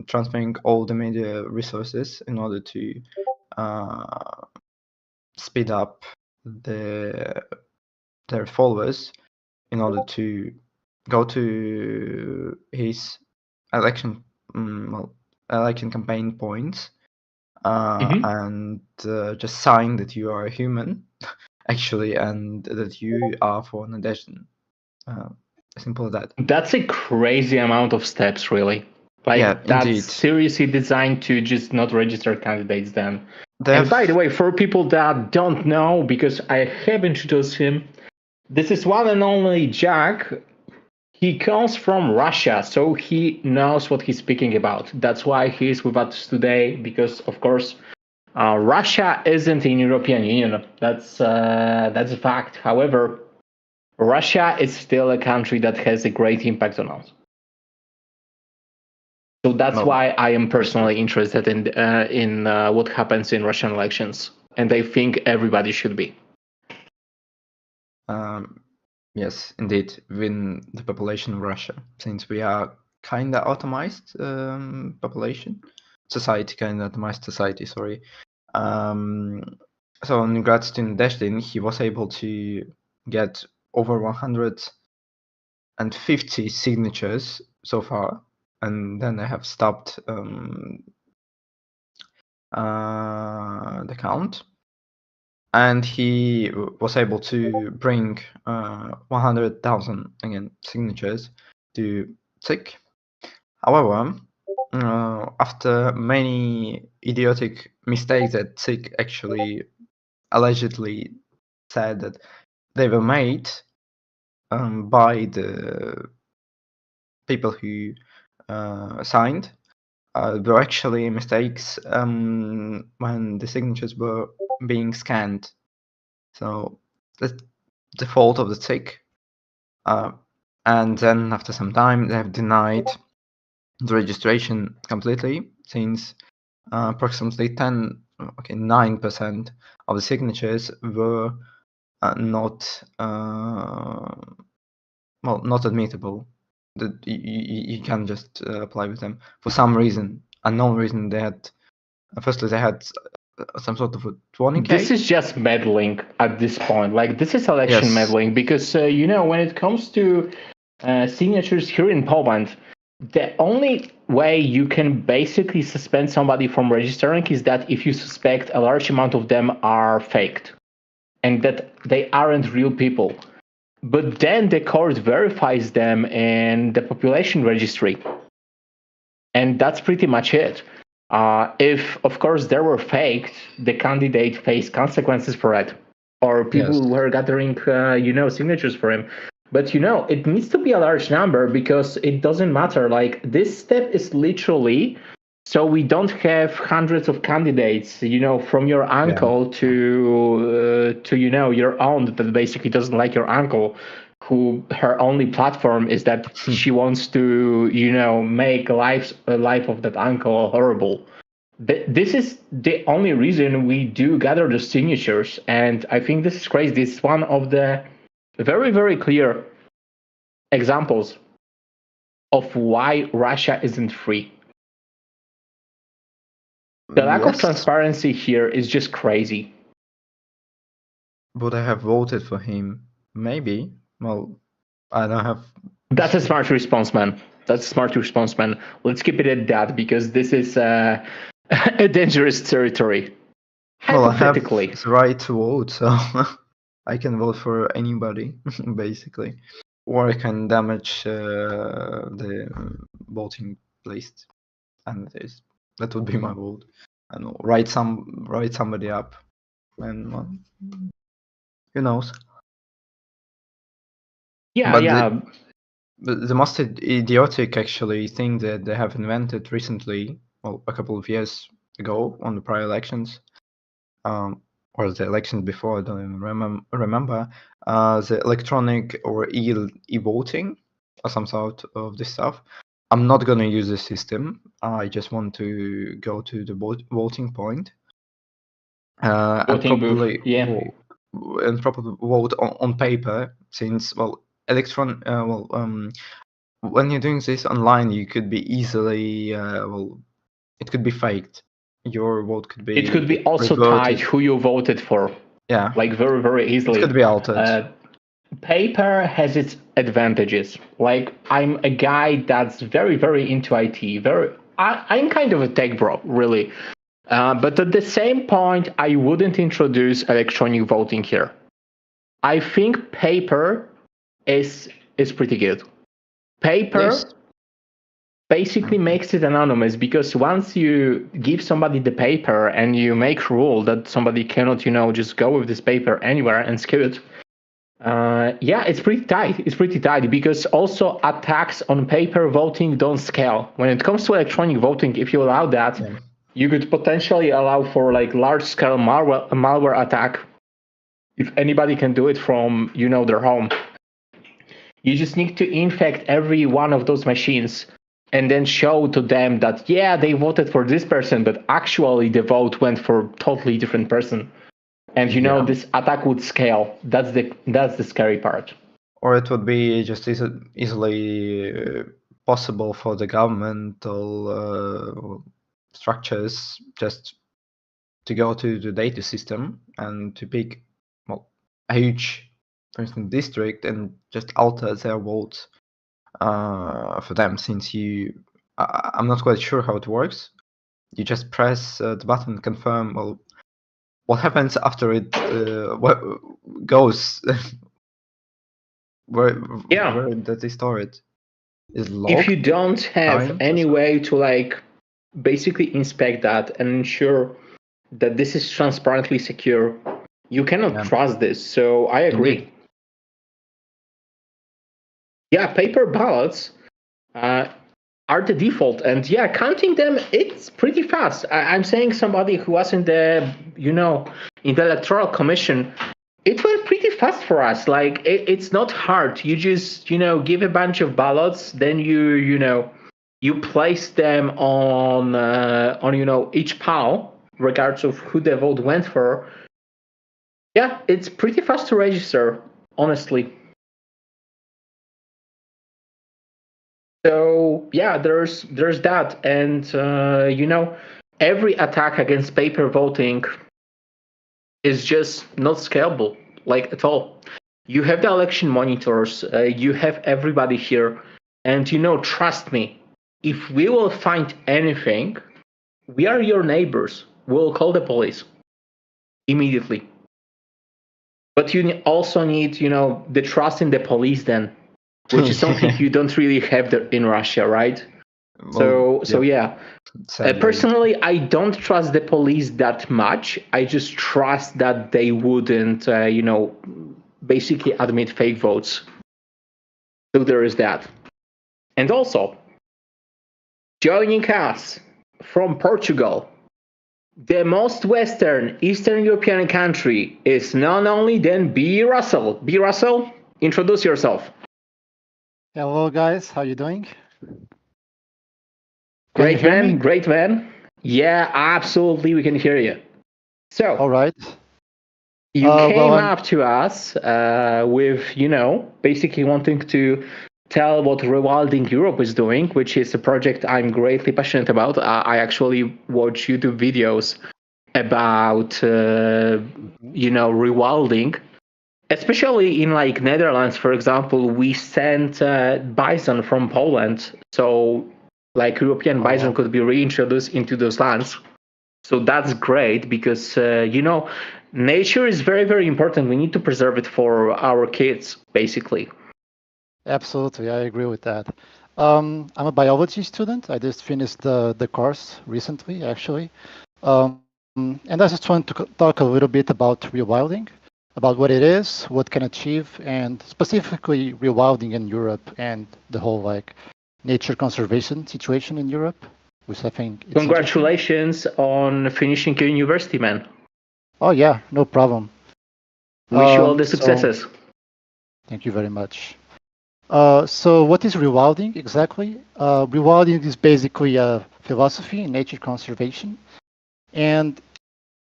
[SPEAKER 4] transferring all the media resources in order to speed up their followers in order to go to his election campaign points and just sign that you are a human actually, and that you are for Nadezhdin. Simple as that.
[SPEAKER 1] That's a crazy amount of steps, really. Like,
[SPEAKER 4] yeah,
[SPEAKER 1] that's
[SPEAKER 4] indeed.
[SPEAKER 1] seriously designed to just not register candidates then. And by the way, for people that don't know, because I have introduced him, this is one and only Jack. He comes from Russia, so he knows what he's speaking about. That's why he's with us today, because, of course, Russia isn't in European Union. That's a fact. However, Russia is still a country that has a great impact on us. So that's why I am personally interested in what happens in Russian elections, and I think everybody should be.
[SPEAKER 4] Yes, indeed, within the population of Russia, since we are kind of atomized society. Sorry. So in regards to Nadezhdin, he was able to get over 150 signatures so far, and then they have stopped the count. And he was able to bring 100,000 again signatures to CIC. However, after many idiotic mistakes that CIC actually allegedly said that they were made by the people who signed, were actually mistakes when the signatures were being scanned. So that's the fault of the CIC. And then after some time, they have denied the registration completely, since approximately 9% of the signatures were not admittable. That you can't just apply with them for some reason, unknown reason. They had some sort of a 20K.
[SPEAKER 1] This is just meddling at this point. Like, this is election meddling, because when it comes to signatures here in Poland, the only way you can basically suspend somebody from registering is that if you suspect a large amount of them are faked and that they aren't real people. But then the court verifies them in the population registry. And that's pretty much it. If, of course, they were faked, the candidate faced consequences for it. Or people were gathering, signatures for him. But, it needs to be a large number because it doesn't matter. Like, this step is literally so we don't have hundreds of candidates, from your uncle to your aunt that basically doesn't like your uncle, who her only platform is that she wants to, make life of that uncle horrible. This is the only reason we do gather the signatures, and I think this is crazy. This is one of the very, very clear examples of why Russia isn't free. The lack of transparency here is just crazy.
[SPEAKER 4] Would I have voted for him? Maybe. Well, I don't have.
[SPEAKER 1] That's a smart response, man. Let's keep it at that because this is a dangerous territory.
[SPEAKER 4] Well, I have the right to vote, so I can vote for anybody, basically. Or I can damage the voting place, and that would be my vote. And write somebody up, and who knows?
[SPEAKER 1] Yeah,
[SPEAKER 4] but
[SPEAKER 1] yeah.
[SPEAKER 4] The most idiotic actually thing that they have invented recently, well, a couple of years ago on the prior elections, or the elections before, I don't even remember, the electronic or e-voting or some sort of this stuff. I'm not going to use the system. I just want to go to the voting point and probably vote on paper, since, well, when you're doing this online, you could be easily, it could be faked. Your vote could be.
[SPEAKER 1] It could be also tied who you voted for.
[SPEAKER 4] Yeah.
[SPEAKER 1] Like very, very easily.
[SPEAKER 4] It could be altered.
[SPEAKER 1] Paper has its advantages. Like, I'm a guy that's very, very into IT. I'm kind of a tech bro, really. But at the same point, I wouldn't introduce electronic voting here. I think paper is pretty good. Paper basically makes it anonymous, because once you give somebody the paper and you make rule that somebody cannot, just go with this paper anywhere and skew it, it's pretty tight. It's pretty tight, because also attacks on paper voting don't scale. When it comes to electronic voting, if you allow that, you could potentially allow for like large-scale malware attack. If anybody can do it from, their home. You just need to infect every one of those machines and then show to them that, they voted for this person, but actually the vote went for a totally different person. And this attack would scale. That's the scary part.
[SPEAKER 4] Or it would be just easily possible for the governmental structures just to go to the data system and to pick a huge, for instance, district and just alter their votes for them. Since I'm not quite sure how it works. You just press the button, confirm. Well, what happens after it goes? where does they store it? Is locked?
[SPEAKER 1] If you don't have any way to basically inspect that and ensure that this is transparently secure, you cannot trust this. So I agree.
[SPEAKER 4] Indeed.
[SPEAKER 1] Yeah, paper ballots are the default, and counting them, it's pretty fast. I'm saying somebody who was in the in the electoral commission, it went pretty fast for us. Like, it's not hard. You just give a bunch of ballots, then you place them on each pile, regardless of who the vote went for. Yeah, it's pretty fast to register, honestly. So there's that, and every attack against paper voting is just not scalable, at all. You have the election monitors, you have everybody here, and trust me, if we will find anything, we are your neighbors. We'll call the police immediately. But you also need, the trust in the police then, which is something you don't really have there in Russia, right?
[SPEAKER 4] Well,
[SPEAKER 1] So yeah.
[SPEAKER 4] sadly.
[SPEAKER 1] Personally, I don't trust the police that much. I just trust that they wouldn't, basically admit fake votes. So there is that. And also, joining us from Portugal, the most Western Eastern European country is none only than B. Russell. B. Russell, introduce yourself.
[SPEAKER 5] Hello, guys. How you doing?
[SPEAKER 1] Great man, great man. Yeah, absolutely, we can hear you. So,
[SPEAKER 5] all right.
[SPEAKER 1] You came up to us with, basically wanting to tell what Rewilding Europe is doing, which is a project I'm greatly passionate about. I actually watch YouTube videos about, rewilding. Especially in like Netherlands, for example, we sent bison from Poland. So like European bison could be reintroduced into those lands. So that's great because, nature is very, very important. We need to preserve it for our kids, basically.
[SPEAKER 5] Absolutely, I agree with that. I'm a biology student. I just finished the course recently, actually. And I just want to talk a little bit about rewilding, about what it is, what can achieve, and specifically rewilding in Europe and the whole nature conservation situation in Europe, which I think it's
[SPEAKER 1] Congratulations on finishing your university, man.
[SPEAKER 5] Oh yeah, no problem.
[SPEAKER 1] Wish you all the successes.
[SPEAKER 5] Thank you very much. So what is rewilding exactly? Rewilding is basically a philosophy in nature conservation. And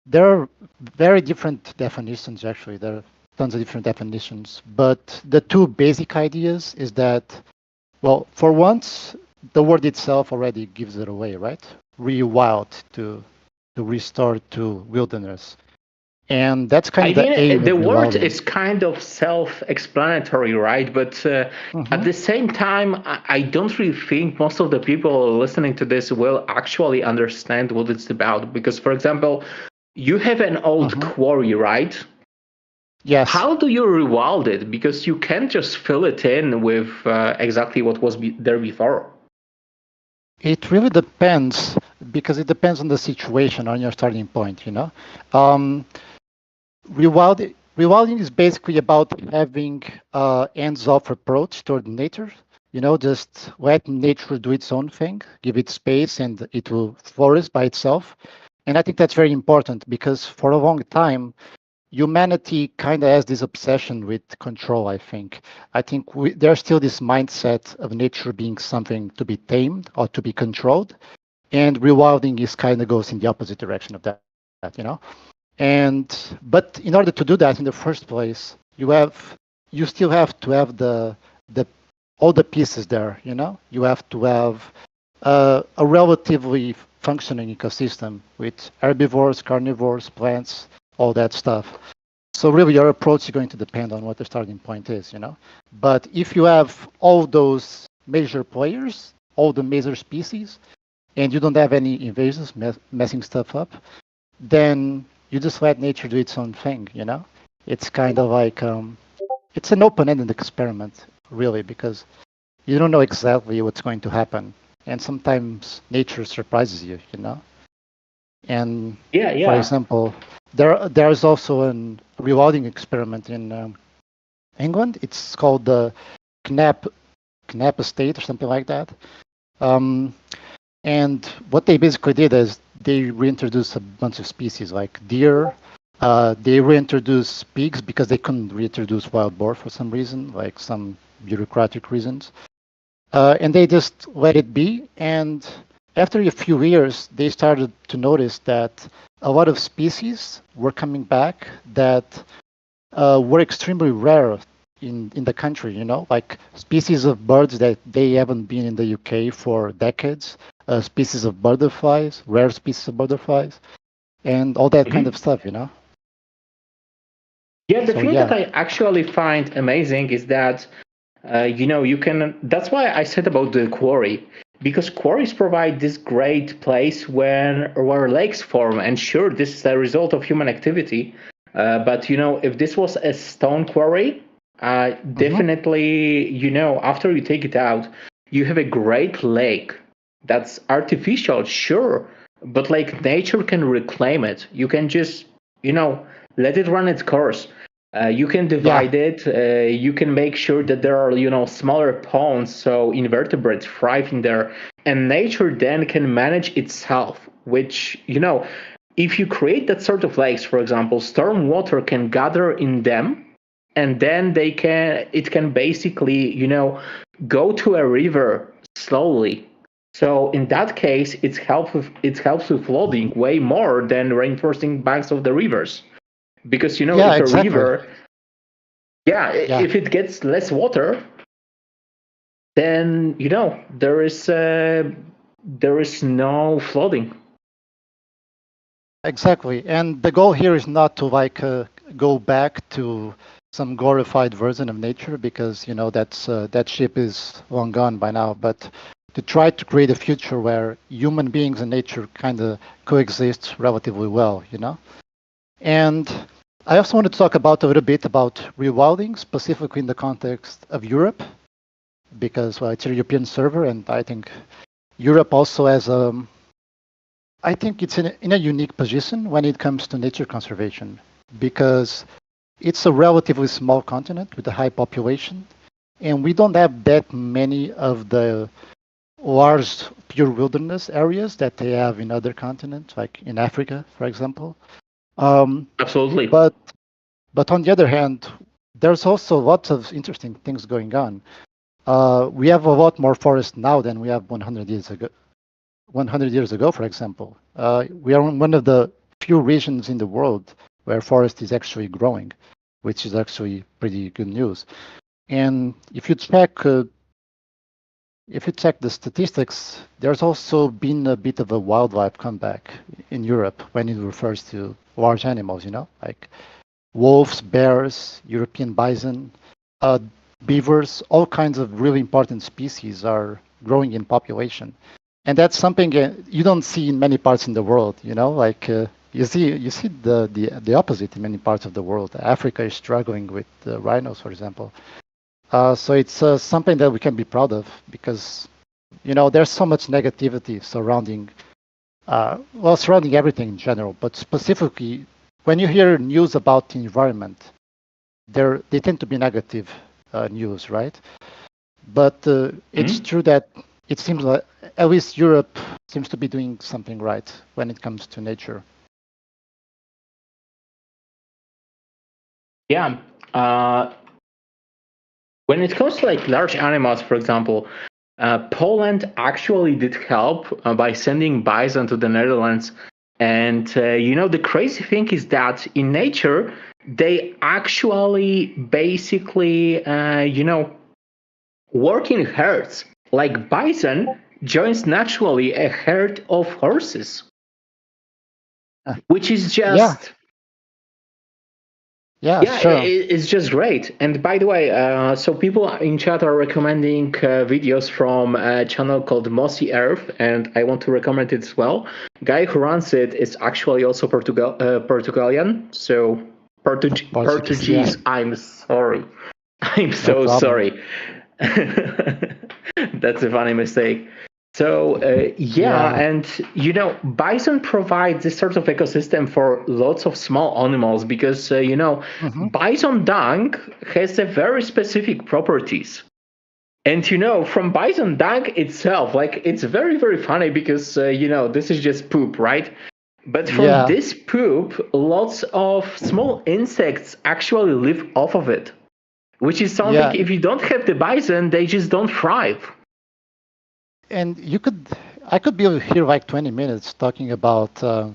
[SPEAKER 5] there are very different definitions, actually. There are tons of different definitions. But the two basic ideas is that, well, for once, the word itself already gives it away, right? Rewild, to restore to wilderness. And that's kind of the aim.
[SPEAKER 1] The word is kind of self-explanatory, right? But at the same time, I don't really think most of the people listening to this will actually understand what it's about. Because, for example, you have an old quarry, right?
[SPEAKER 5] Yes.
[SPEAKER 1] How do you rewild it? Because you can't just fill it in with exactly what was there before.
[SPEAKER 5] It really depends, because it depends on the situation, on your starting point, Rewilding is basically about having hands-off approach toward nature, just let nature do its own thing, give it space, and it will flourish by itself. And I think that's very important because for a long time, humanity kind of has this obsession with control, I think. I think there's still this mindset of nature being something to be tamed or to be controlled. And rewilding is kind of goes in the opposite direction of that, But in order to do that in the first place, you still have to have all the pieces there, You have to have a relatively functioning ecosystem with herbivores, carnivores, plants, all that stuff. So really your approach is going to depend on what the starting point is, But if you have all those major players, all the major species, and you don't have any invasives messing stuff up, then you just let nature do its own thing, It's kind of like, it's an open-ended experiment, really, because you don't know exactly what's going to happen. And sometimes nature surprises you, And for example, there's also a rewilding experiment in England. It's called the Knapp Estate or something like that. And what they basically did is they reintroduced a bunch of species like deer. They reintroduced pigs because they couldn't reintroduce wild boar for some reason, like some bureaucratic reasons. And they just let it be. And after a few years, they started to notice that a lot of species were coming back that were extremely rare in the country, like species of birds that they haven't been in the UK for decades, species of butterflies, rare species of butterflies, and all that kind of stuff,
[SPEAKER 1] Yeah, the thing that I actually find amazing is that, you can, that's why I said about the quarry. because quarries provide this great place where lakes form, and sure, this is a result of human activity. But if this was a stone quarry, definitely, after you take it out, you have a great lake that's artificial, sure, but like nature can reclaim it. You can just, let it run its course. You can divide it. You can make sure that there are, smaller ponds so invertebrates thrive in there, and nature then can manage itself. Which, if you create that sort of lakes, for example, storm water can gather in them, and then it can basically, go to a river slowly. So in that case, it helps with flooding way more than reinforcing banks of the rivers. Because if a river, if it gets less water, then there is no flooding.
[SPEAKER 5] Exactly, and the goal here is not to go back to some glorified version of nature, because that ship is long gone by now, but to try to create a future where human beings and nature kind of coexist relatively well, And I also want to talk a little bit about rewilding, specifically in the context of Europe, because it's a European server, and I think Europe also has I think it's in a unique position when it comes to nature conservation, because it's a relatively small continent with a high population, and we don't have that many of the large pure wilderness areas that they have in other continents, like in Africa, for example.
[SPEAKER 1] Absolutely.
[SPEAKER 5] But on the other hand, there's also lots of interesting things going on. We have a lot more forest now than we have 100 years ago. 100 years ago, for example. We are one of the few regions in the world where forest is actually growing, which is actually pretty good news. And if you check the statistics, there's also been a bit of a wildlife comeback in Europe when it refers to large animals, like wolves, bears, European bison, beavers, all kinds of really important species are growing in population. And that's something you don't see in many parts in the world, like you see the opposite in many parts of the world. Africa is struggling with rhinos, for example. So it's something that we can be proud of, because there's so much negativity surrounding everything in general, but specifically when you hear news about the environment, they tend to be negative news, right? But it's true that it seems like at least Europe seems to be doing something right when it comes to nature.
[SPEAKER 1] Yeah. When it comes to like large animals, for example, Poland actually did help by sending bison to the Netherlands. And the crazy thing is that in nature, they actually basically work in herds. Like bison joins naturally a herd of horses, which is just
[SPEAKER 5] sure.
[SPEAKER 1] It's just great. And by the way, so people in chat are recommending videos from a channel called Mossy Earth, and I want to recommend it as well. Guy who runs it is actually also Portugalian, so Portuguese.
[SPEAKER 5] Yeah.
[SPEAKER 1] I'm sorry. I'm so sorry. That's a funny mistake. So and bison provides this sort of ecosystem for lots of small animals, because bison dung has a very specific properties. And from bison dung itself, like it's very, very funny, because this is just poop, right? But from this poop, lots of small insects actually live off of it, which is something, if you don't have the bison, they just don't thrive.
[SPEAKER 5] And I could be here like 20 minutes talking about the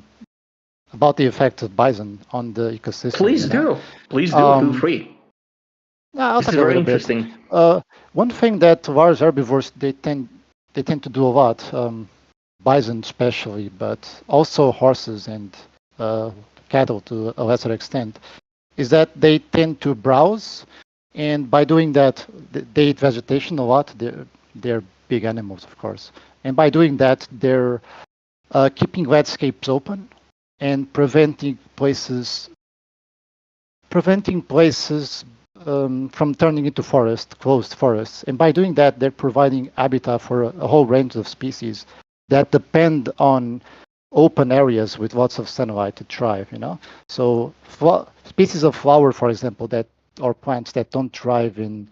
[SPEAKER 5] effect of bison on the ecosystem.
[SPEAKER 1] Please do. Feel free.
[SPEAKER 5] This
[SPEAKER 1] is very interesting.
[SPEAKER 5] One thing that large herbivores they tend to do a lot, bison especially, but also horses and cattle to a lesser extent, is that they tend to browse, and by doing that, they eat vegetation a lot. they're big animals, of course. And by doing that, they're keeping landscapes open and preventing places from turning into closed forests. And by doing that, they're providing habitat for a whole range of species that depend on open areas with lots of sunlight to thrive. So species of flower, for example, or plants that don't thrive in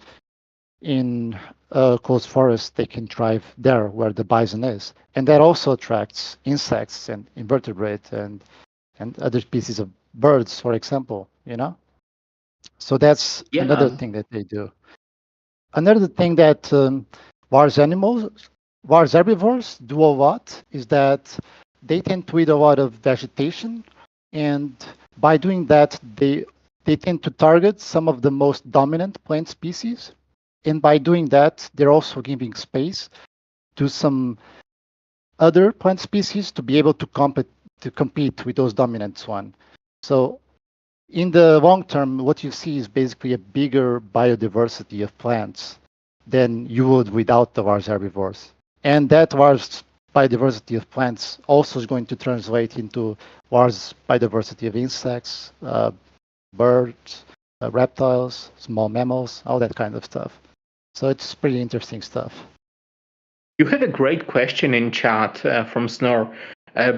[SPEAKER 5] closed forests, they can thrive there where the bison is, and that also attracts insects and invertebrates and other species of birds, for example. So that's another
[SPEAKER 1] Yeah.
[SPEAKER 5] thing that they do. Another thing that large herbivores do a lot is that they tend to eat a lot of vegetation, and by doing that, they tend to target some of the most dominant plant species. And by doing that, they're also giving space to some other plant species to be able to compete with those dominant ones. So in the long term, what you see is basically a bigger biodiversity of plants than you would without the large herbivores. And that large biodiversity of plants also is going to translate into large biodiversity of insects, birds, reptiles, small mammals, all that kind of stuff. So it's pretty interesting stuff.
[SPEAKER 1] You have a great question in chat from Snor.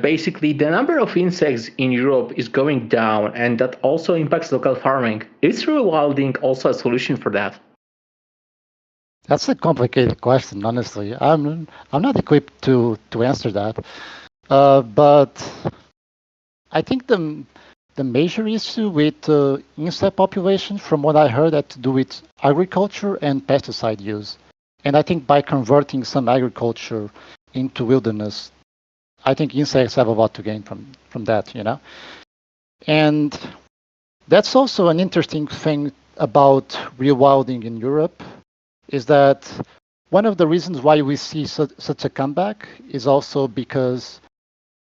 [SPEAKER 1] Basically, the number of insects in Europe is going down, and that also impacts local farming. Is rewilding also a solution for that?
[SPEAKER 5] That's a complicated question, honestly. I'm not equipped to answer that. But I think the major issue with insect population, from what I heard, had to do with agriculture and pesticide use. And I think by converting some agriculture into wilderness, I think insects have a lot to gain from that, And that's also an interesting thing about rewilding in Europe, is that one of the reasons why we see such a comeback is also because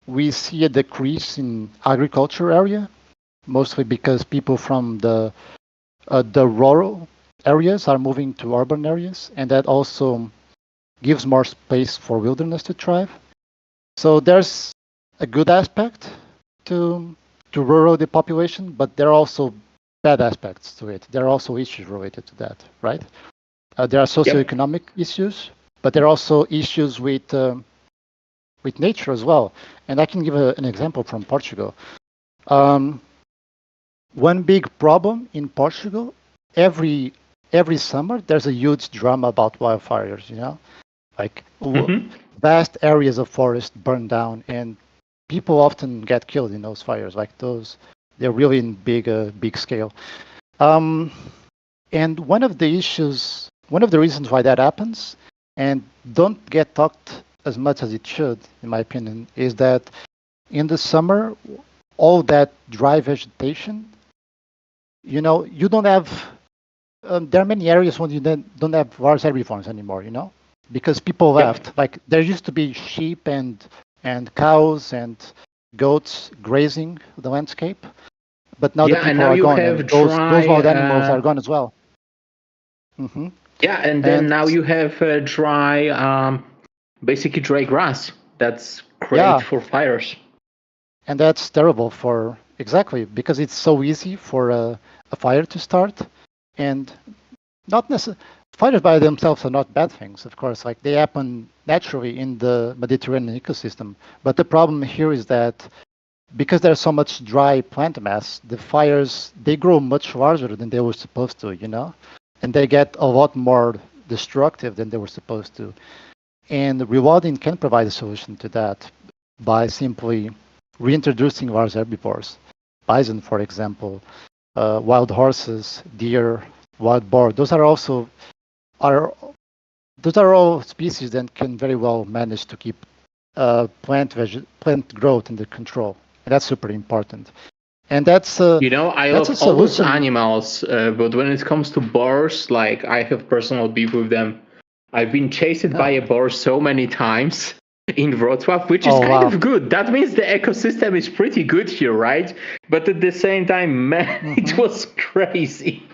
[SPEAKER 5] we see a decrease in agriculture area, mostly because people from the rural areas are moving to urban areas, and that also gives more space for wilderness to thrive. So there's a good aspect to rural depopulation, but there are also bad aspects to it. There are also issues related to that, right? There are socioeconomic issues, but there are also issues with nature as well. And I can give an example from Portugal. One big problem in Portugal, every summer there's a huge drama about wildfires. Like vast areas of forest burn down, and people often get killed in those fires. Like those, they're really in big scale. And one of the reasons why that happens, and don't get talked as much as it should, in my opinion, is that in the summer, all that dry vegetation, you don't have. There are many areas when you don't have large herbivores anymore, because people left. Like there used to be sheep and cows and goats grazing the landscape, but now the people are gone, and those wild animals are gone as well. Mm-hmm.
[SPEAKER 1] Yeah, and then now you have basically dry grass. That's great for fires.
[SPEAKER 5] And that's terrible because it's so easy for a fire to start, and not necessarily. Fires by themselves are not bad things, of course. Like they happen naturally in the Mediterranean ecosystem. But the problem here is that because there's so much dry plant mass, the fires, they grow much larger than they were supposed to, and they get a lot more destructive than they were supposed to. And rewilding can provide a solution to that by simply reintroducing large herbivores. Bison, for example, wild horses, deer, wild boar. Those are all species that can very well manage to keep plant growth under control, and that's super important. And that's
[SPEAKER 1] I love all those animals, but when it comes to boars, like I have personal beef with them. I've been chased by a boar so many times in Wrocław, which is kind of good. That means the ecosystem is pretty good here, right? But at the same time, man, it was crazy.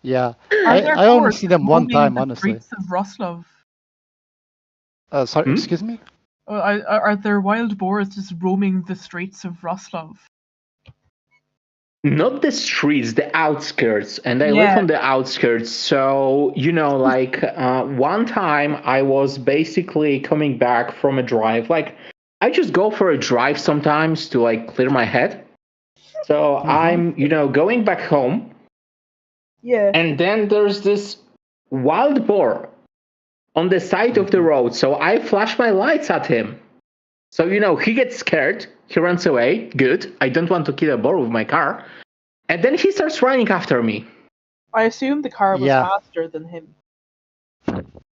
[SPEAKER 5] Yeah, I only see them one time, honestly.
[SPEAKER 3] Streets of Wrocław.
[SPEAKER 5] Sorry, excuse me?
[SPEAKER 3] Are there wild boars just roaming the streets of Roslov?
[SPEAKER 1] Not the streets, the outskirts, and I live
[SPEAKER 3] Yeah.
[SPEAKER 1] on the outskirts. So one time I was basically coming back from a drive. Like, I just go for a drive sometimes to like clear my head. So I'm going back home,
[SPEAKER 3] Yeah.
[SPEAKER 1] and then there's this wild boar on the side of the road. So I flash my lights at him. So he gets scared, he runs away. Good. I don't want to kill a boar with my car. And then he starts running after me.
[SPEAKER 3] I assume the car was
[SPEAKER 5] Yeah.
[SPEAKER 3] faster than him.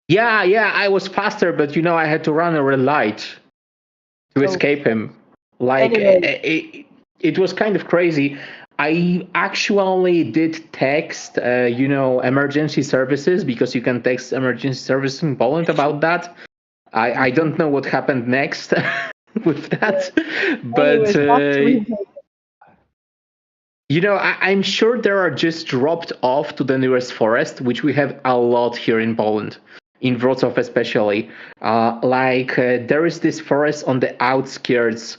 [SPEAKER 1] Yeah, I was faster, but I had to run a red light to escape him. Like,
[SPEAKER 3] Anyway.
[SPEAKER 1] it was kind of crazy. I actually did text, emergency services, because you can text emergency services in Poland about that. I don't know what happened next with that, but I'm sure there are just dropped off to the nearest forest, which we have a lot here in Poland, in Wrocław especially. There is this forest on the outskirts.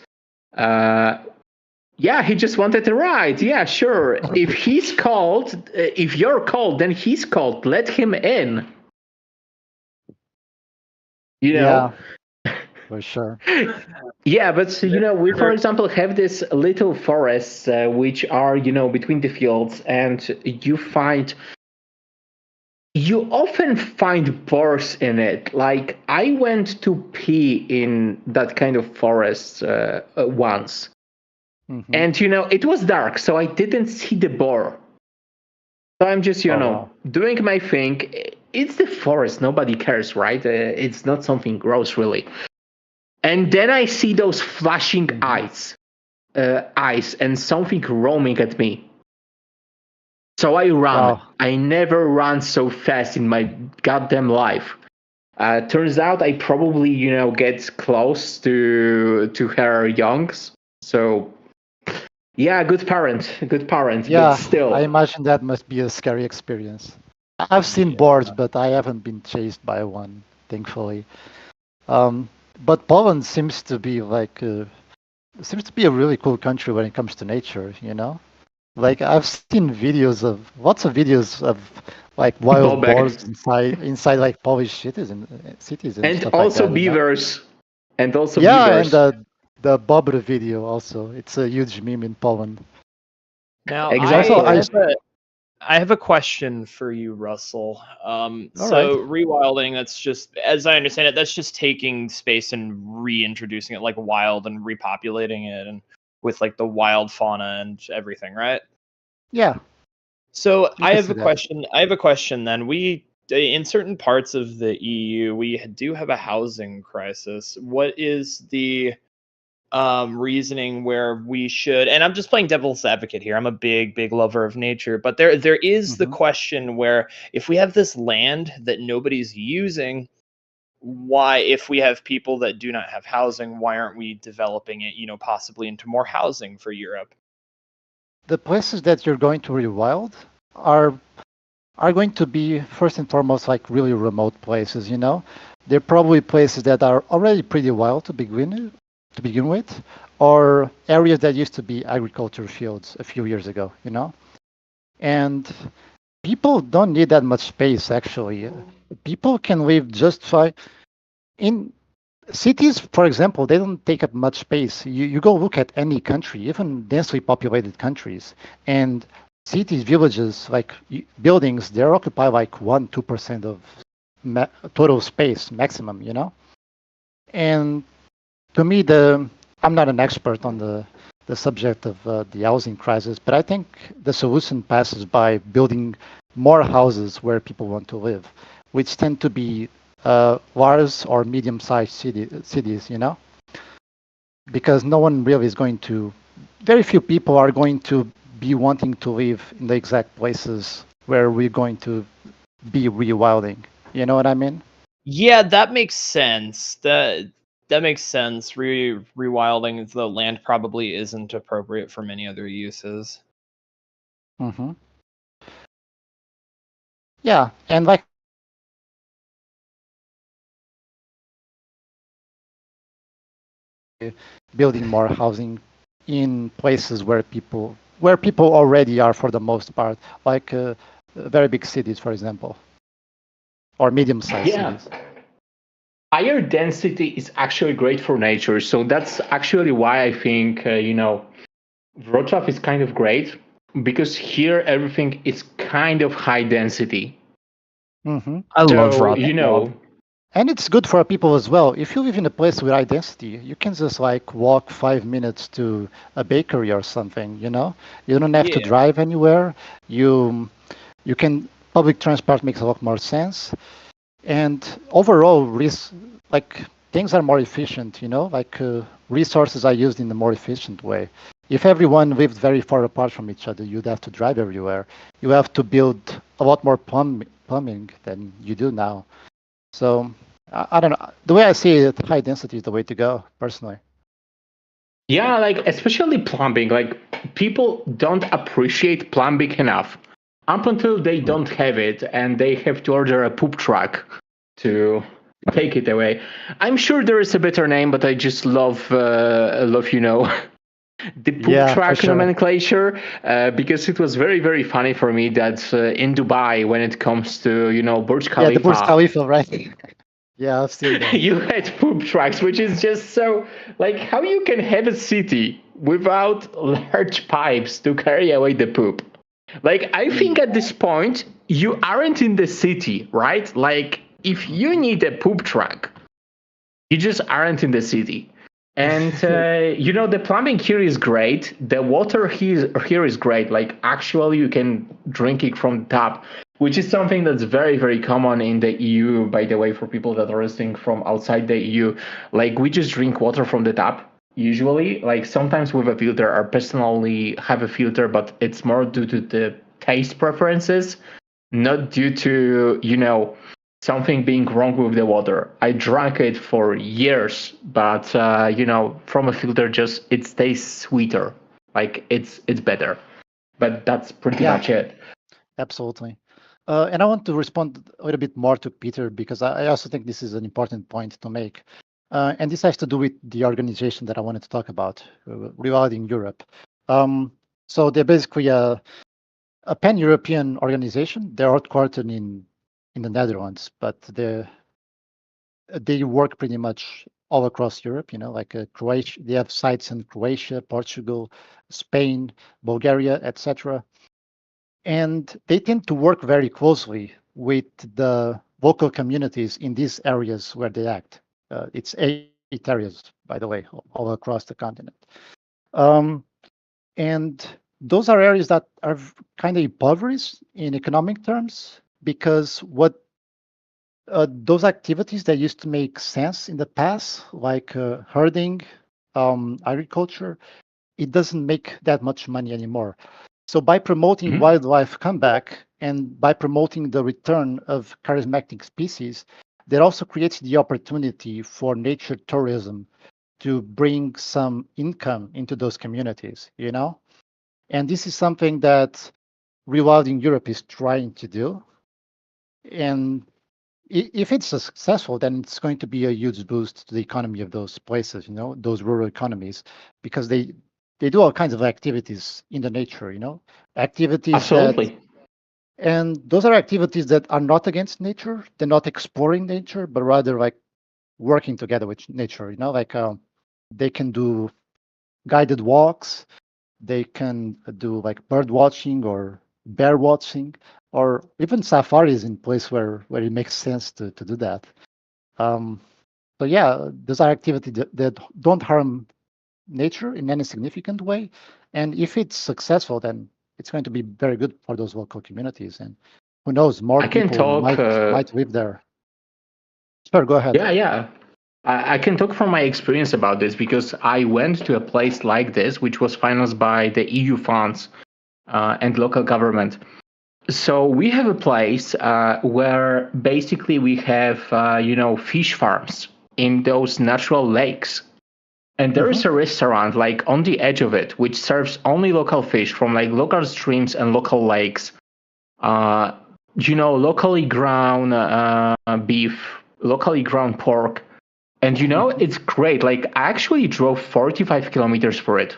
[SPEAKER 1] Yeah, he just wanted a ride. Yeah, sure. If he's called, if you're called, then he's called. Let him in.
[SPEAKER 5] Yeah, for sure.
[SPEAKER 1] Yeah, but we, for example, have this little forests which are between the fields, and you often find boars in it. Like, I went to pee in that kind of forest once, and it was dark, so I didn't see the boar. So I'm just doing my thing. It's the forest, nobody cares, right? It's not something gross, really. And then I see those flashing eyes and something roaming at me. So I run.
[SPEAKER 5] Wow.
[SPEAKER 1] I never run so fast in my goddamn life. Turns out I probably get close to her youngs. So yeah, good parent.
[SPEAKER 5] Yeah,
[SPEAKER 1] But still,
[SPEAKER 5] I imagine that must be a scary experience. I've seen boards, but I haven't been chased by one, thankfully. But Poland seems to be a really cool country when it comes to nature, Like, I've seen lots of videos of like wild
[SPEAKER 1] Bobek.
[SPEAKER 5] boars inside like Polish cities and stuff
[SPEAKER 1] also
[SPEAKER 5] like that.
[SPEAKER 1] beavers. And also
[SPEAKER 5] Yeah,
[SPEAKER 1] beavers.
[SPEAKER 5] and the Bobber video also. It's a huge meme in Poland.
[SPEAKER 6] Now,
[SPEAKER 1] Exactly.
[SPEAKER 6] I have a question for you, Russell.
[SPEAKER 5] right.
[SPEAKER 6] Rewilding, that's just, as I understand it, that's just taking space and reintroducing it like wild and repopulating it and with like the wild fauna and everything, right?
[SPEAKER 5] Yeah.
[SPEAKER 6] So
[SPEAKER 5] You
[SPEAKER 6] I
[SPEAKER 5] can
[SPEAKER 6] have
[SPEAKER 5] see
[SPEAKER 6] a
[SPEAKER 5] that.
[SPEAKER 6] question. I have a question then. We in certain parts of the EU, we do have a housing crisis. What is the reasoning where we should, and I'm just playing devil's advocate here, I'm a big lover of nature, but there is the question where if we have this land that nobody's using, why, if we have people that do not have housing, why aren't we developing it, possibly into more housing for Europe?
[SPEAKER 5] The places that you're going to rewild are going to be first and foremost like really remote places, They're probably places that are already pretty wild to begin with, or areas that used to be agriculture fields a few years ago, And people don't need that much space, actually. People can live just fine. In cities, for example, they don't take up much space. You go look at any country, even densely populated countries, and cities, villages, like buildings, they occupy like 1-2% of total space maximum, And to me, I'm not an expert on the subject of the housing crisis, but I think the solution passes by building more houses where people want to live, which tend to be large or medium-sized cities, because no one really is going to, very few people are going to be wanting to live in the exact places where we're going to be rewilding. You know what I mean?
[SPEAKER 6] Yeah, that makes sense. That makes sense. Rewilding the land probably isn't appropriate for many other uses.
[SPEAKER 5] Yeah, and like building more housing in places where people already are for the most part, like very big cities, for example, or medium-sized
[SPEAKER 1] Yeah.
[SPEAKER 5] cities.
[SPEAKER 1] Higher density is actually great for nature. So that's actually why I think, Wrocław is kind of great because here everything is kind of high density.
[SPEAKER 5] Hmm.
[SPEAKER 6] I love
[SPEAKER 1] So,
[SPEAKER 6] Wrocław.
[SPEAKER 5] And it's good for people as well. If you live in a place with high density, you can just like walk 5 minutes to a bakery or something. You don't have to
[SPEAKER 6] Yeah.
[SPEAKER 5] drive anywhere. You can public transport makes a lot more sense, and overall, like things are more efficient. Like resources are used in a more efficient way. If everyone lived very far apart from each other, you'd have to drive everywhere. You have to build a lot more plumbing than you do now. So I don't know. The way I see it, high density is the way to go, personally.
[SPEAKER 1] yeah, like especially plumbing, like people don't appreciate plumbing enough up until they don't have it and they have to order a poop truck to take it away. I'm sure there is a better name, but I just love, the poop
[SPEAKER 5] Yeah, for
[SPEAKER 1] truck
[SPEAKER 5] sure.
[SPEAKER 1] nomenclature because it was very, very funny for me that in Dubai, when it comes to, Burj
[SPEAKER 5] Yeah, the Burj
[SPEAKER 1] Khalifa,
[SPEAKER 5] Khalifa, right? Yeah, I've seen that.
[SPEAKER 1] you had poop trucks, which is just so like how you can have a city without large pipes to carry away the poop. Like I think at this point you aren't in the city, right? Like if you need a poop truck, you just aren't in the city. And the plumbing here is great. The water here is great. Like actually, you can drink it from the tap, which is something that's very, very common in the EU. By the way, for people that are listening from outside the EU, like we just drink water from the tap usually. Like sometimes with a filter. I personally have a filter, but it's more due to the taste preferences, not due to something being wrong with the water. I drank it for years, but from a filter, just it stays sweeter. Like it's better. But that's pretty
[SPEAKER 5] Yeah.
[SPEAKER 1] much it.
[SPEAKER 5] Absolutely. And I want to respond a little bit more to Peter because I also think this is an important point to make. And this has to do with the organization that I wanted to talk about, regarding Europe. So they're basically a pan-European organization. They're headquartered in the Netherlands, but they work pretty much all across Europe. Like Croatia, they have sites in Croatia, Portugal, Spain, Bulgaria, etc. And they tend to work very closely with the local communities in these areas where they act. It's 8 areas, by the way, all across the continent. And those are areas that are kind of impoverished in economic terms because those activities that used to make sense in the past, like herding, agriculture, it doesn't make that much money anymore. So by promoting wildlife comeback and by promoting the return of charismatic species, that also creates the opportunity for nature tourism to bring some income into those communities, And this is something that Rewilding Europe is trying to do. And if it's successful, then it's going to be a huge boost to the economy of those places, those rural economies, because they do all kinds of activities in the nature, activities
[SPEAKER 1] Absolutely.
[SPEAKER 5] and those are activities that are not against nature. They're not exploring nature, but rather like working together with nature, like they can do guided walks, they can do like bird watching or bear watching, or even safaris in place where it makes sense to do that. So yeah, those are activities that don't harm nature in any significant way. And if it's successful, then it's going to be very good for those local communities. And who knows, more
[SPEAKER 1] I can
[SPEAKER 5] people
[SPEAKER 1] talk.
[SPEAKER 5] might live there. Sure, go ahead.
[SPEAKER 1] Yeah. I can talk from my experience about this because I went to a place like this, which was financed by the EU funds and local government. So we have a place where basically we have, fish farms in those natural lakes. And there is a restaurant like on the edge of it, which serves only local fish from like local streams and local lakes. Locally ground beef, locally ground pork, And it's great. Like, I actually drove 45 kilometers for it.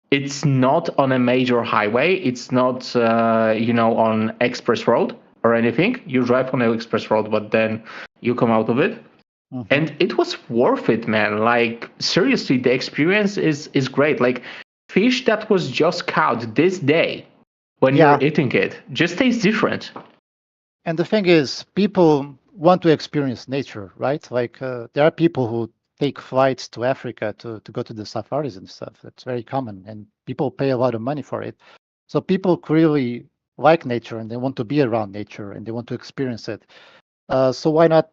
[SPEAKER 1] It's not on a major highway. It's not, on express road or anything. You drive on an express road, but then you come out of it.
[SPEAKER 5] Mhm.
[SPEAKER 1] And it was worth it, man. Like, seriously, the experience is great. Like, fish that was just caught this day when
[SPEAKER 5] Yeah.
[SPEAKER 1] you're eating it just tastes different.
[SPEAKER 5] And the thing is, people want to experience nature, right? Like there are people who take flights to Africa to go to the safaris and stuff. That's very common, and people pay a lot of money for it. So people clearly like nature, and they want to be around nature, and they want to experience it. So why not?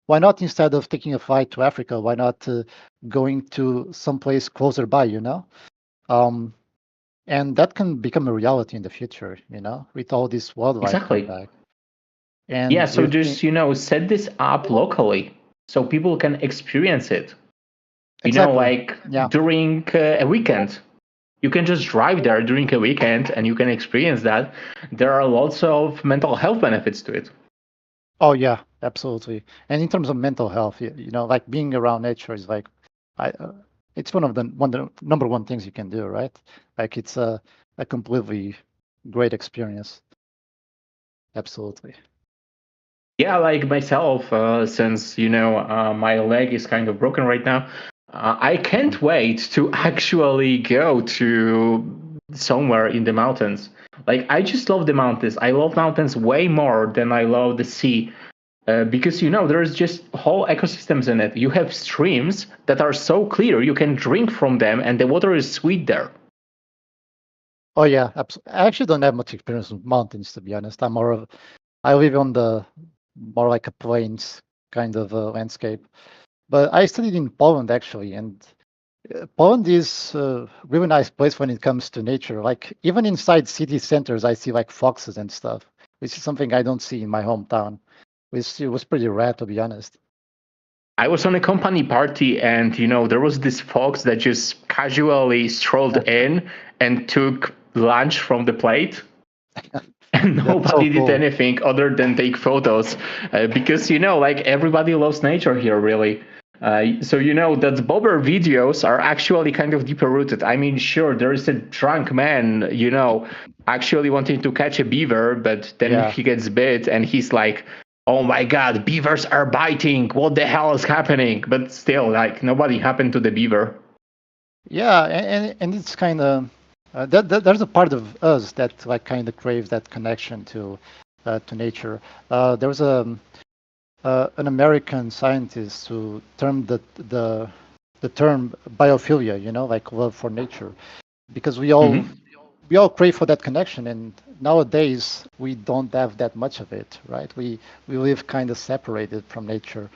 [SPEAKER 5] Why not, instead of taking a flight to Africa, why not going to someplace closer by? And that can become a reality in the future. With all this wildlife
[SPEAKER 1] Exactly.
[SPEAKER 5] coming back. And
[SPEAKER 1] Yeah, so
[SPEAKER 5] with
[SPEAKER 1] just, set this up locally so people can experience it.
[SPEAKER 5] Exactly.
[SPEAKER 1] Like
[SPEAKER 5] Yeah.
[SPEAKER 1] during a weekend. You can just drive there during a weekend and you can experience that. There are lots of mental health benefits to it.
[SPEAKER 5] Oh yeah, absolutely. And in terms of mental health, like being around nature is like, it's one of the number one things you can do, right? Like it's a completely great experience. Absolutely.
[SPEAKER 1] Yeah, like myself, since, my leg is kind of broken right now, I can't wait to actually go to somewhere in the mountains. Like, I just love the mountains. I love mountains way more than I love the sea. Because there's just whole ecosystems in it. You have streams that are so clear you can drink from them, and the water is sweet there.
[SPEAKER 5] Oh yeah, I actually don't have much experience with mountains, to be honest. I live on the more like a plains kind of landscape. But I studied in Poland actually, and Poland is a really nice place when it comes to nature. Like even inside city centers, I see like foxes and stuff, which is something I don't see in my hometown. Which it was pretty rare, to be honest.
[SPEAKER 1] I was on a company party, and there was this fox that just casually strolled in and took lunch from the plate. And nobody did
[SPEAKER 5] cool.
[SPEAKER 1] anything other than take photos, because like everybody loves nature here, really. So that bobber videos are actually kind of deeper rooted. I mean, sure, there is a drunk man, actually wanting to catch a beaver, but then he gets bit, and he's like, "Oh my God, beavers are biting! What the hell is happening?" But still, like, nobody happened to the beaver.
[SPEAKER 5] Yeah, and it's kind of there's a part of us that like kind of craves that connection to nature. There was an American scientist who termed the term biophilia, like love for nature, because we all crave for that connection, and nowadays we don't have that much of it, right? We live kind of separated from nature.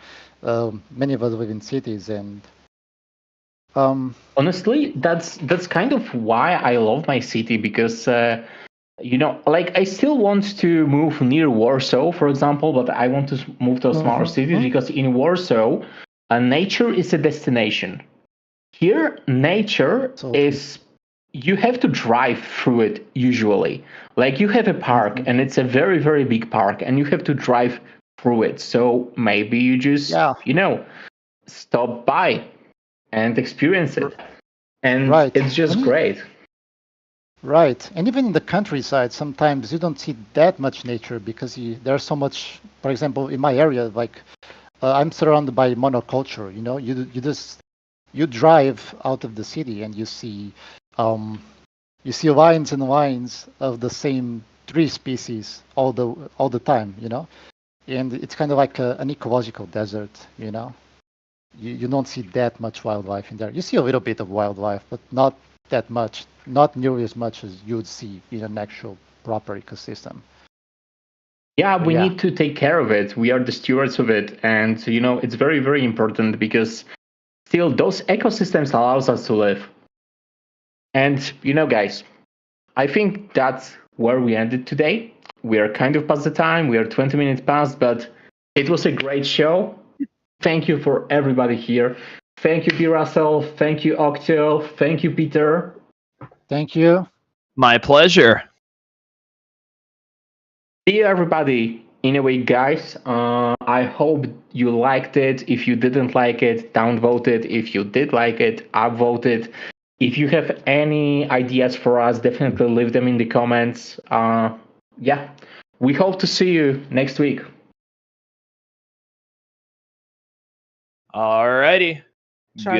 [SPEAKER 5] Many of us live in cities, and
[SPEAKER 1] honestly, that's kind of why I love my city, because like, I still want to move near Warsaw, for example, but I want to move to smaller cities, because in Warsaw, nature is a destination. Here, nature is, you have to drive through it usually. Like, you have a park, and it's a very, very big park, and you have to drive through it. So maybe you just, stop by and experience it. And it's just great.
[SPEAKER 5] Right. And even in the countryside, sometimes you don't see that much nature because there's so much, for example, in my area, like I'm surrounded by monoculture, you drive out of the city and you see lines and lines of the same tree species all the time, and it's kind of like an ecological desert, You don't see that much wildlife in there. You see a little bit of wildlife, but not that much, not nearly as much as you would see in an actual proper ecosystem.
[SPEAKER 1] Yeah, we need to take care of it. We are the stewards of it. And, it's very, very important, because still those ecosystems allows us to live. And, guys, I think that's where we ended today. We are kind of past the time. We are 20 minutes past, but it was a great show. Thank you for everybody here. Thank you, B. Russell. Thank you, Octo. Thank you, Peter.
[SPEAKER 5] Thank you.
[SPEAKER 6] My pleasure.
[SPEAKER 1] See you, everybody. Anyway, guys, I hope you liked it. If you didn't like it, downvote it. If you did like it, upvote it. If you have any ideas for us, definitely leave them in the comments. Yeah, we hope to see you next week.
[SPEAKER 6] Alrighty.
[SPEAKER 3] Charlie.
[SPEAKER 6] Good.